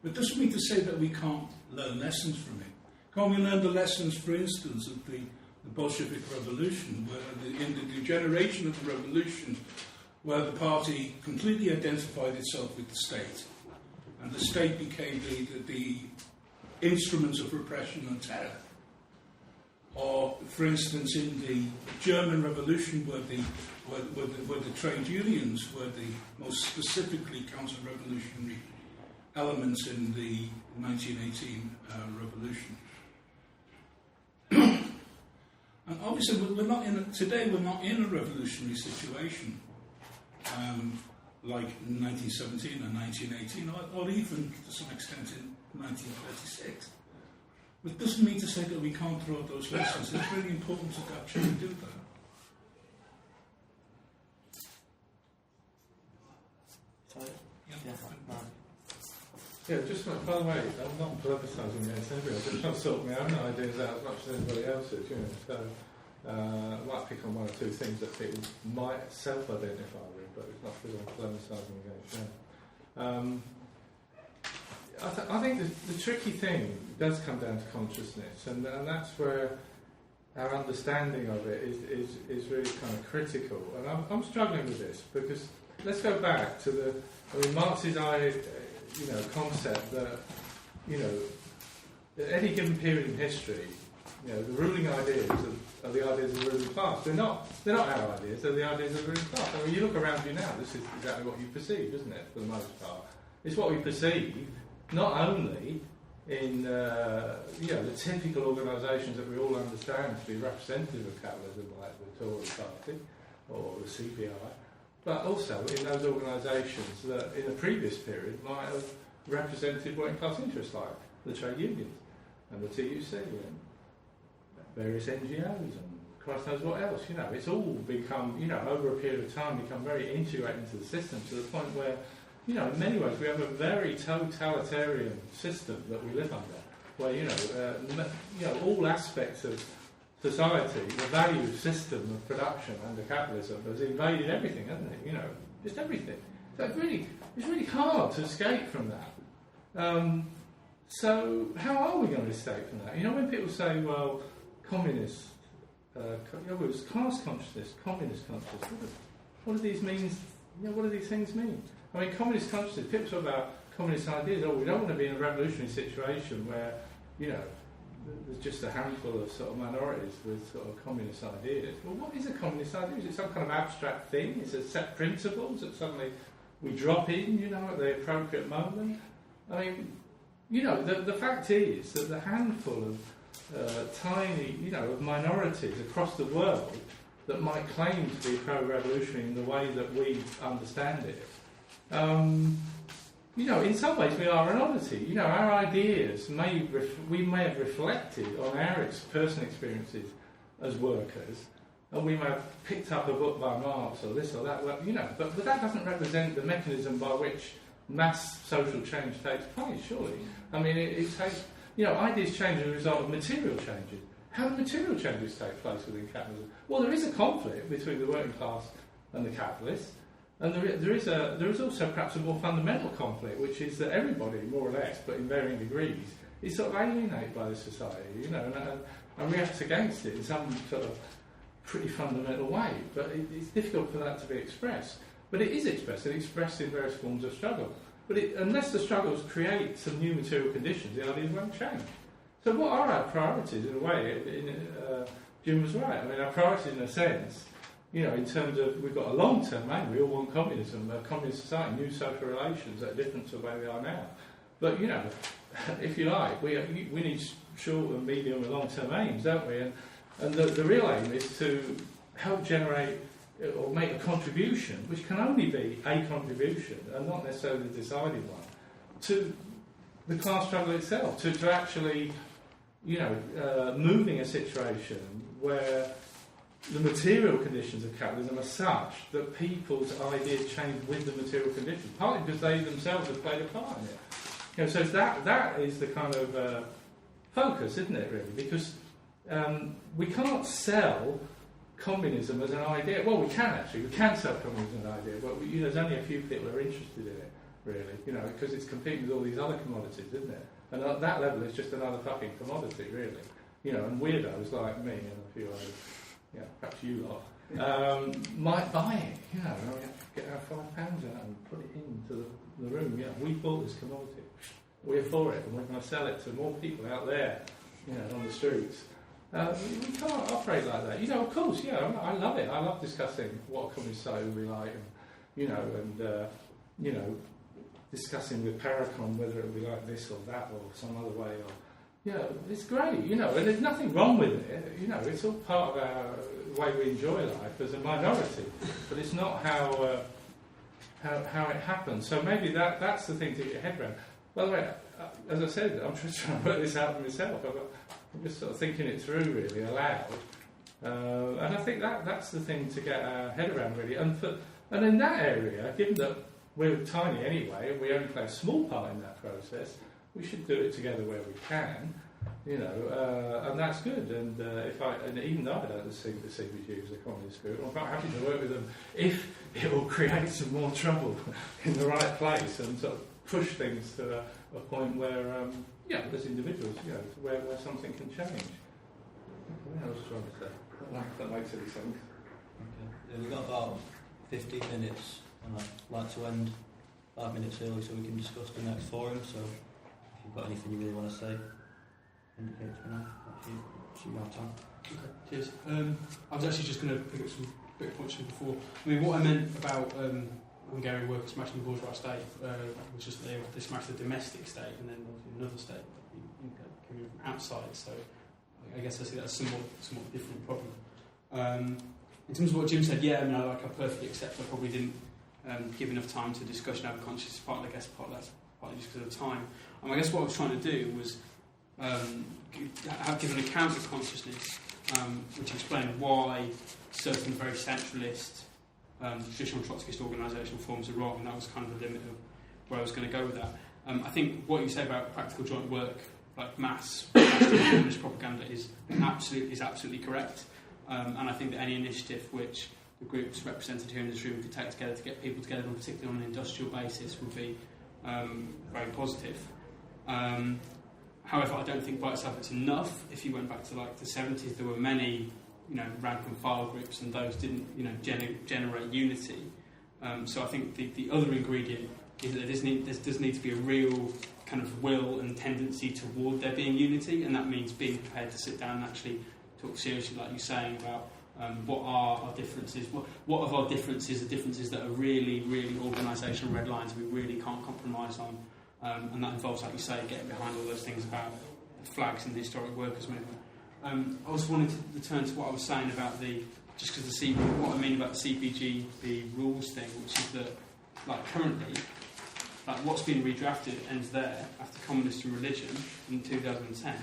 Speaker 11: But it doesn't mean to say that we can't learn lessons from it. Can't we learn the lessons, for instance, of the Bolshevik Revolution, where in the degeneration of the revolution, where the party completely identified itself with the state, and the state became the instruments of repression and terror. Or, for instance, in the German Revolution, where the trade unions were the most specifically counter-revolutionary elements in the 1918 revolution. And obviously, today we're not in a revolutionary situation like in 1917 and 1918, or even to some extent in 1936. But it doesn't mean to say that we can't draw those lessons. It's really important to actually do that.
Speaker 5: Yeah, just by the way, I'm not politicising this anyway. I'm just trying to sort my own ideas out as much as anybody else's, So I might pick on one or two things that people might self-identify with, but it's not because I'm politicising against them. I think the tricky thing does come down to consciousness, and that's where our understanding of it is really kind of critical. And I'm struggling with this because let's go back to Marx's concept that, at any given period in history, the ruling ideas are the ideas of the ruling class. They're not our ideas, they're the ideas of the ruling class. And when you look around you now, this is exactly what you perceive, isn't it, for the most part? It's what we perceive, not only in the typical organisations that we all understand to be representative of capitalism, like the Tory Party or the CPI, but also in those organisations that in a previous period might have represented working class interests, like the trade unions and the TUC and various NGOs and Christ knows what else. It's all become, over a period of time, become very integrated into the system to the point where, in many ways we have a very totalitarian system that we live under, where, all aspects of society, the value system of production under capitalism has invaded everything, hasn't it? Just everything. So it's really hard to escape from that. So how are we going to escape from that? When people say, well, communist, it's class consciousness, communist consciousness, what do these means? What do these things mean? I mean, communist consciousness, people talk about communist ideas, we don't want to be in a revolutionary situation where, there's just a handful of sort of minorities with sort of communist ideas. Well, what is a communist idea? Is it some kind of abstract thing? Is it set principles that suddenly we drop in, at the appropriate moment? I mean, the fact is that the handful of tiny, of minorities across the world that might claim to be pro-revolutionary in the way that we understand it, in some ways we are an oddity. Our ideas we may have reflected on our personal experiences as workers, and we may have picked up a book by Marx or this or that, but that doesn't represent the mechanism by which mass social change takes place, surely. I mean, it takes, ideas change as a result of material changes. How do material changes take place within capitalism? Well, there is a conflict between the working class and the capitalists. And there is also perhaps a more fundamental conflict, which is that everybody, more or less, but in varying degrees, is sort of alienated by the society, and reacts against it in some sort of pretty fundamental way. But it's difficult for that to be expressed. But it is expressed. It's expressed in various forms of struggle. But unless the struggles create some new material conditions, the ideas won't change. So what are our priorities, in a way? Jim was right. I mean, our priorities, in a sense, in terms of, we've got a long-term aim, we all want communism, a communist society, new social relations that are different to the way they are now. But, if you like, we need short and medium and long-term aims, don't we? And the real aim is to help generate or make a contribution, which can only be a contribution and not necessarily the deciding one, to the class struggle itself, to actually, moving a situation where the material conditions of capitalism are such that people's ideas change with the material conditions, partly because they themselves have played a part in it. So that is the kind of focus, isn't it, really? Because we can't sell communism as an idea. Well, we can actually. We can sell communism as an idea, but there's only a few people who are interested in it, really, because it's competing with all these other commodities, isn't it? And at that level, it's just another fucking commodity, really. And weirdos like me and a few others, perhaps you lot, might buy it, we have to get our £5 out and put it into the room. We bought this commodity, we're for it, and we're going to sell it to more people out there, on the streets. We can't operate like that. Of course, I love it. I love discussing what a communist society would be like, and, discussing with Paracon whether it would be like this or that or some other way. Or, it's great, and there's nothing wrong with it. It's all part of the way we enjoy life as a minority, but it's not how it happens. So maybe that's the thing to get your head around. By the way, as I said, I'm just trying to work this out for myself. I'm just sort of thinking it through really aloud, and I think that's the thing to get our head around really. And in that area, given that we're tiny anyway, and we only play a small part in that process, we should do it together where we can, and that's good. And even though I don't think the CBG is a communist group, I'm quite happy to work with them if it will create some more trouble in the right place and sort of push things to a point where, as individuals, where something can change. I was trying to say. That makes any sense.
Speaker 3: Okay. We've got about 15 minutes, and I'd like to end 5 minutes early so we can discuss the next forum. So if you've got anything you really want to say, indicate to me now. Actually, see you have time.
Speaker 1: Okay, cheers. I was actually just going to pick up some bit points from before. I mean, what I meant about Hungarian workers smashing the bourgeois state was just that they smashed the domestic state and then another state coming from outside. So I guess I see that as a somewhat different problem. In terms of what Jim said, I mean, I perfectly accept I probably didn't give enough time to discussion over consciousness. Partly, I guess, partly just because of time. I guess what I was trying to do was give an account of consciousness, which explained why certain very centralist traditional Trotskyist organisational forms are wrong, and that was kind of the limit of where I was going to go with that. I think what you say about practical joint work, like mass communist propaganda, is absolutely correct. And I think that any initiative which the groups represented here in this room could take together to get people together, and particularly on an industrial basis, would be very positive. However, I don't think by itself it's enough. If you went back to the 70s, there were many, rank and file groups, and those didn't, generate unity. So I think the other ingredient is that there does need to be a real kind of will and tendency toward there being unity, and that means being prepared to sit down and actually talk seriously, like you're saying, about what are our differences, what of our differences are differences that are really, really organisational red lines we really can't compromise on. And that involves, like you say, getting behind all those things about the flags and the historic workers movement. I also wanted to return to what I was saying about what I mean about the CPGB rules thing, which is that, currently, what's been redrafted ends there after Communist and Religion in 2010,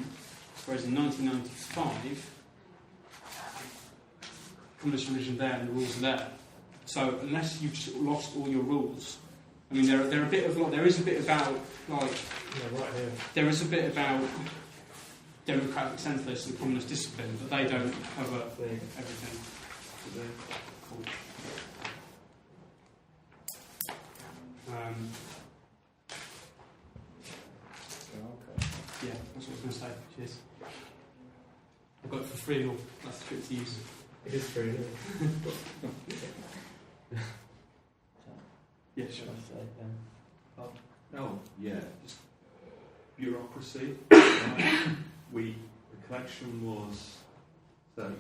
Speaker 1: whereas in 1995, Communist and Religion there and the rules are there. So unless you've just lost all your rules, I mean, there is a bit about there is a bit about democratic centrists and communist discipline, but they don't cover everything. Cool. Yeah, that's what I was going to say. Cheers. I've got it for free, or that's the trick to use.
Speaker 2: It is free, isn't it?
Speaker 1: Yeah, sure.
Speaker 4: Just bureaucracy. The collection was £35.85.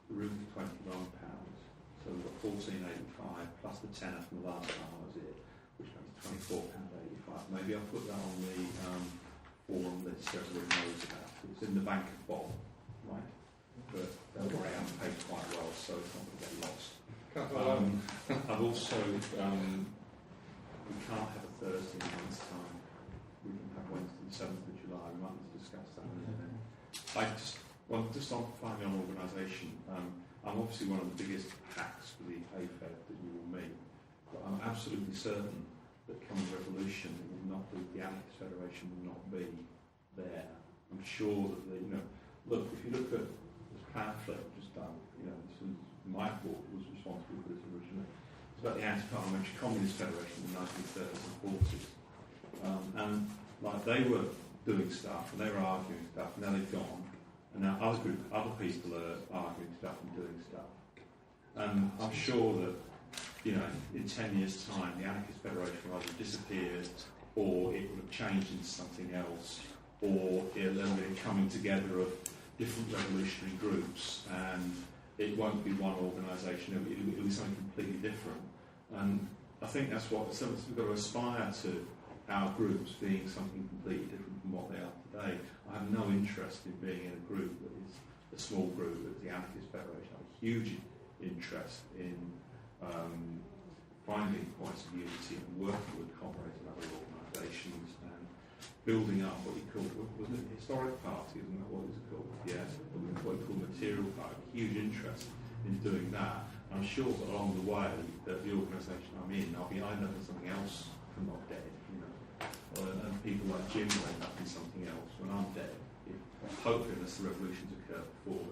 Speaker 4: The room was £21. So we've got £14.85 plus the tenner from the last time I was here, which makes £24.85. Maybe I'll put that on the forum that everyone knows about. It's in the Bank of Bob, right? But don't worry, I'm paid quite well, so it's not going to get lost. I've also, we can't have a Thursday in a month's time. We can have Wednesday the 7th of July. We might discuss that in a minute. Just on finally on organisation, I'm obviously one of the biggest hacks for the AFED that you will meet, but I'm absolutely certain that come revolution, the Anarchist Federation will not be there. I'm sure that if you look at this pamphlet just done, my book was responsible for this originally. It's about the Anti-Parliamentary Communist Federation in the 1930s and 40s. And they were doing stuff and they were arguing stuff, and now they've gone. And now other people are arguing stuff and doing stuff. And I'm sure that, in 10 years' time, the Anarchist Federation will either disappear, or it will have changed into something else, or it'll be coming together of different revolutionary groups, and it won't be one organisation, it'll be something completely different. And I think that's what we've got to aspire to, our groups being something completely different from what they are today. I have no interest in being in a group that is a small group, as the Anarchist Federation. I have a huge interest in finding points of unity and working with comrades and other organisations and building up what you call, wasn't it, historic party, isn't that what it's called? Yes, what you call material party. Huge interest in doing that. I'm sure that along the way that the organisation I'm in, I'll end up in something else from not dead, and people like Jim will end up in something else when I'm dead. Hopefully, unless the revolutions occur before,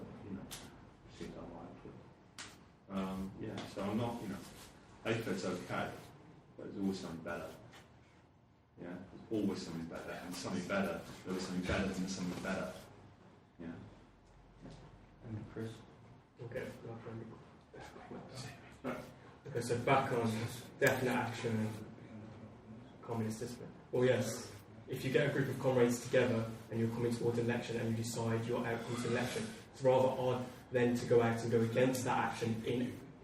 Speaker 4: seems unlikely. So I'm not, AFED's okay, but there's always something better. Yeah, there's always something better, and something better, there's always something better than something better. Yeah.
Speaker 3: And Chris?
Speaker 2: Okay, okay, so back on definite action and communist discipline. Well, yes, if you get a group of comrades together and you're coming towards an election and you decide your outcome to election, it's rather odd then to go out and go against that action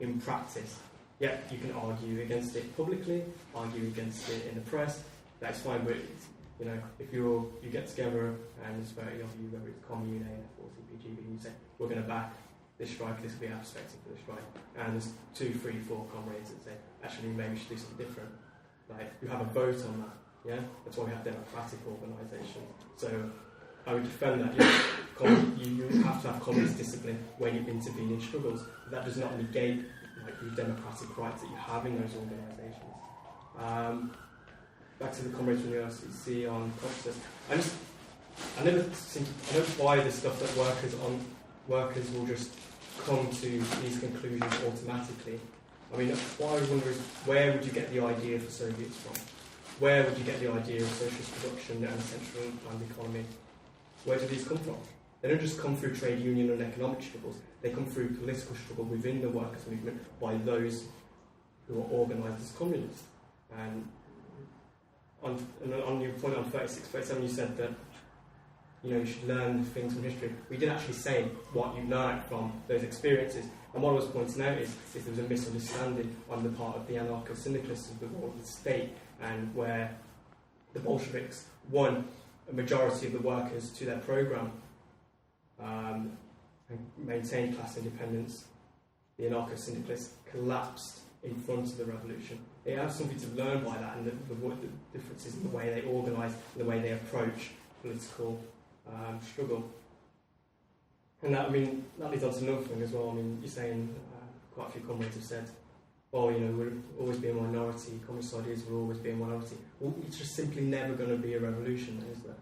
Speaker 2: in practice. Yeah, you can argue against it publicly, argue against it in the press, that's fine, but you know, if you get together and there's 30 of you, whether it's Commune, AF or CPGB, and you say, we're going to back this strike, this will be our perspective for the strike, and there's 2, 3, 4 comrades that say, actually maybe we should do something different. Like, you have a vote on that, yeah? That's why we have democratic organisations. So I would defend that. You have to have communist discipline when you intervene in struggles. But that does not negate like the democratic rights that you have in those organisations. Back to the comrades from the OCC on consciousness. I don't buy the stuff that workers will just come to these conclusions automatically. I mean, what I wonder is, where would you get the idea for Soviets from? Where would you get the idea of socialist production and a centrally planned economy? Where do these come from? They don't just come through trade union and economic struggles, they come through political struggle within the workers' movement by those who are organised as communists. And on your point on 36, 37, you said that you should learn things from history. We did actually say what you learned from those experiences. And what I was pointing out is there was a misunderstanding on the part of the anarcho-syndicalists of the role of the state, and where the Bolsheviks won a majority of the workers to their programme and maintained class independence, the anarcho-syndicalists collapsed in front of the revolution. They have something to learn by that, and the differences in the way they organise, the way they approach political struggle. And that leads on to another thing as well. I mean, you're saying quite a few comrades have said, we'll always be a minority, communist ideas will always be a minority. Well, it's just simply never going to be a revolution, is there?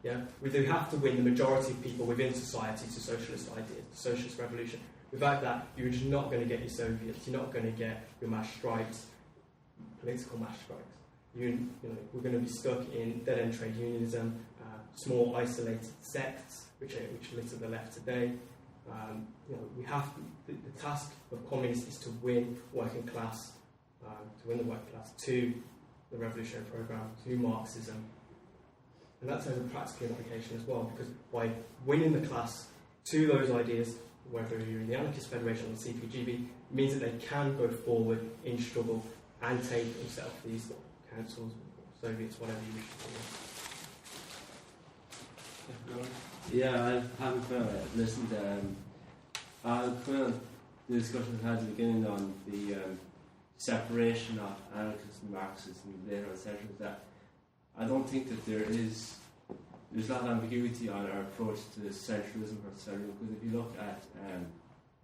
Speaker 2: Yeah? We do have to win the majority of people within society to socialist ideas, to socialist revolution. Without that, you're just not going to get your Soviets, you're not going to get your mass strikes, political mass strikes. We're going to be stuck in dead-end trade unionism, small isolated sects, which litter the left today. We have the task of communists is to win working class, to win the working class to the revolutionary programme, to Marxism, and that has a practical implication as well, because by winning the class to those ideas, whether you're in the Anarchist Federation or the CPGB, means that they can go forward in struggle and take themselves these councils, Soviets, whatever you wish to call them.
Speaker 12: Yeah, I have listened to the discussion we had at the beginning on the separation of anarchists and Marxists and later on centrists. That I don't think that there's a lot of ambiguity on our approach to centralism versus centralism, because if you look at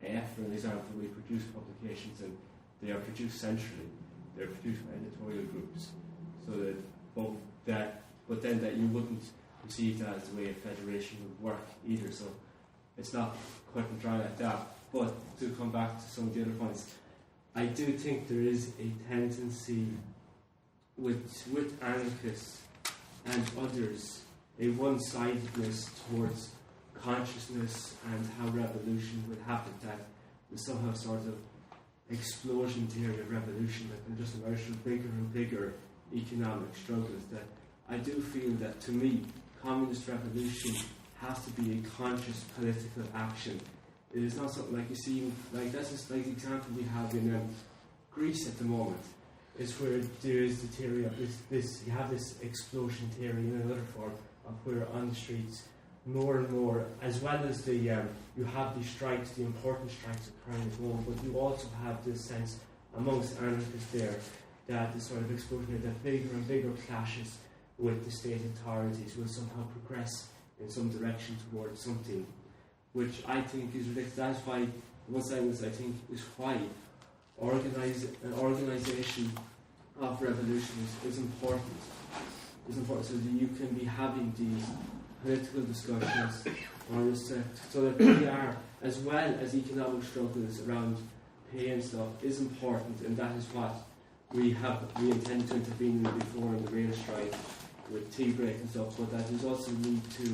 Speaker 12: AF, for an example, we produce publications and they are produced centrally. They're produced by editorial groups, so but then that you wouldn't perceive that as the way a federation would work either. So it's not quite and dry like that. But to come back to some of the other points, I do think there is a tendency with anarchists and others, a one-sidedness towards consciousness and how revolution would happen, that there's somehow sort of explosion theory of revolution that can just emerge from bigger and bigger economic struggles. That I do feel that, to me, communist revolution has to be a conscious political action. It is not something like you see, like that's just like the example we have in Greece at the moment, is where there is the theory of this you have this explosion theory in another form of where on the streets more and more, as well as the you have these strikes, the important strikes occurring as well, but you also have this sense amongst anarchists there that this sort of explosion, that bigger and bigger clashes with the state authorities will somehow progress in some direction towards something, which I think is ridiculous. That's why, one side I think, is why an organisation of revolution is important. It's important so that you can be having these political discussions so that PR, as well as economic struggles around pay and stuff, is important, and that is what we intend to intervene before in the rail strike with tea break and stuff, but that there's also need to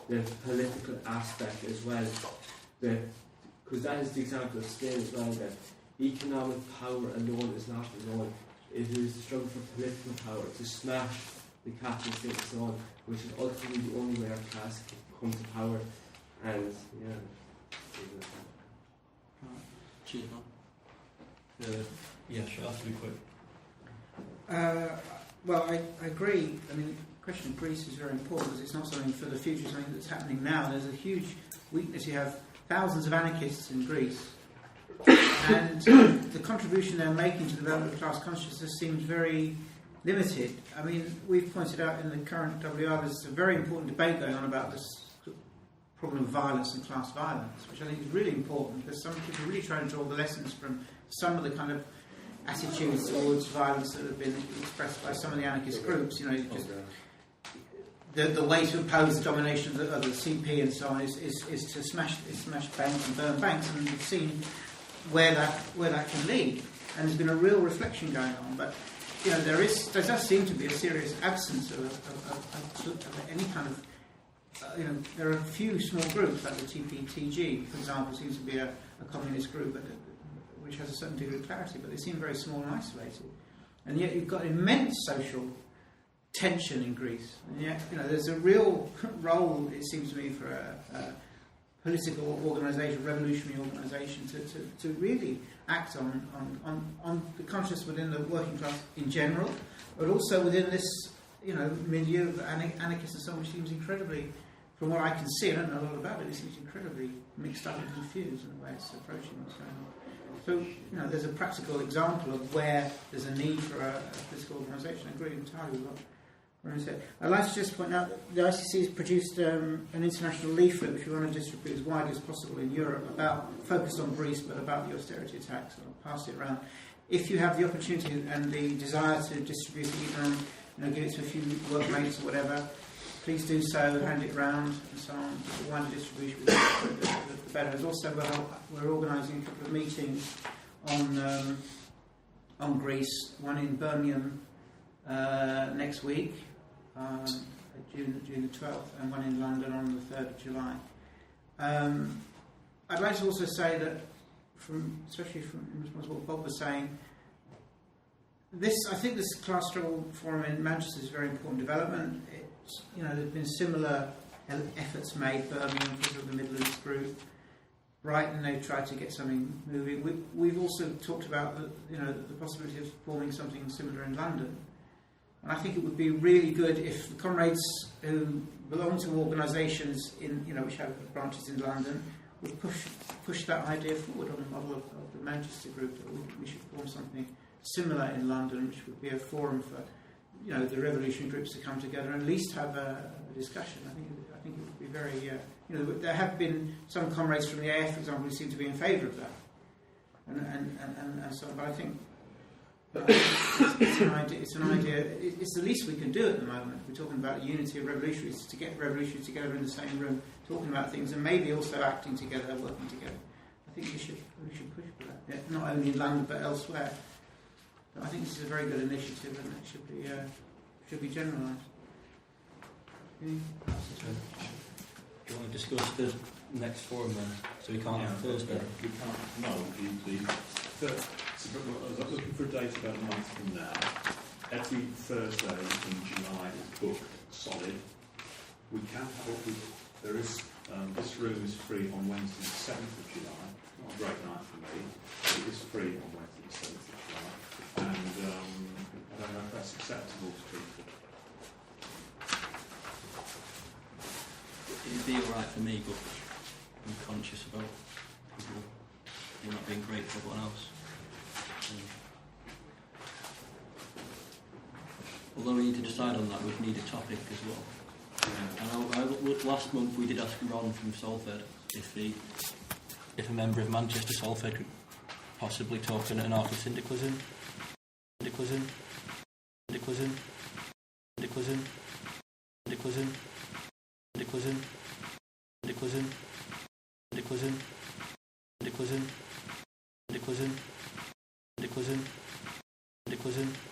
Speaker 12: the political aspect as well, because that is the example of Spain as well, that economic power alone is not enough. It is the struggle for political power to smash the capitalist state and so on, which is ultimately the only way our class can come to power. And
Speaker 3: Cheers, man. Yeah, sure, I have to be quick.
Speaker 6: Well, I agree. I mean, the question of Greece is very important because it's not something for the future, something that's happening now. There's a huge weakness. You have thousands of anarchists in Greece, and the contribution they're making to the development of class consciousness seems very limited. I mean, we've pointed out in the current WR there's a very important debate going on about this problem of violence and class violence, which I think is really important because some people are really trying to draw the lessons from some of the kind of attitudes towards violence that have been expressed by some of the anarchist groups. You know, just the way to oppose the domination of the CP and so on is to smash banks and burn banks, and we've seen where that can lead. And there's been a real reflection going on, but you know there does seem to be a serious absence of any kind of there are a few small groups like the TPTG, for example, seems to be a communist group which has a certain degree of clarity, but they seem very small and isolated. And yet you've got immense social tension in Greece. And yet, there's a real role, it seems to me, for a political organisation, revolutionary organisation, to really act on the conscious within the working class in general, but also within this, milieu of anarchists and so on, which seems incredibly, from what I can see, I don't know a lot about it, it seems incredibly mixed up and confused in the way it's approaching what's going on. So, there's a practical example of where there's a need for a political organisation. I agree entirely with what Ron said. I'd like to just point out that the ICC has produced an international leaflet which we want to distribute as widely as possible in Europe, focused on Greece, but about the austerity attacks. I'll pass it around. If you have the opportunity and the desire to distribute it, even give it to a few workmates or whatever, please do so, hand it round and so on. The wider distribution, the better. As also, we're organising a couple of meetings on Greece, one in Birmingham next week, June the 12th, and one in London on the 3rd of July. I'd like to also say that, especially in response to what Bob was saying, I think this class struggle forum in Manchester is a very important development. There's been similar efforts made. Birmingham, because of the Midlands group, Brighton, they've tried to get something moving. We've also talked about the possibility of forming something similar in London. And I think it would be really good if the comrades who belong to organisations which have branches in London would push that idea forward on the model of the Manchester group. That we should form something similar in London, which would be a forum for the revolutionary groups to come together and at least have a discussion. I think it would be very. There have been some comrades from the AF, for example, who seem to be in favour of that, and so on. But I think it's an idea. It's the least we can do at the moment. We're talking about unity of revolutionaries, to get revolutionaries together in the same room, talking about things, and maybe also acting together, working together. I think we should push for that, not only in London but elsewhere. I think this is a very good initiative, and it should be generalised.
Speaker 3: Do you want to discuss the next forum then? So we can't have Thursday.
Speaker 4: We can't. No, I was looking for a date about a month from now. Every Thursday in July is booked solid. We can have there is this room is free on Wednesday the 7th of July. Not a great night for me. It is free on Wednesday the 7th of July. And I don't know if that's acceptable to people.
Speaker 3: It'd be alright for me, but I'm conscious about people not being great for everyone else. Although we need to decide on that, we'd need a topic as well. And last month we did ask Ron from Salford if a member of Manchester Salford could possibly talk on anarcho-syndicalism. Antagonism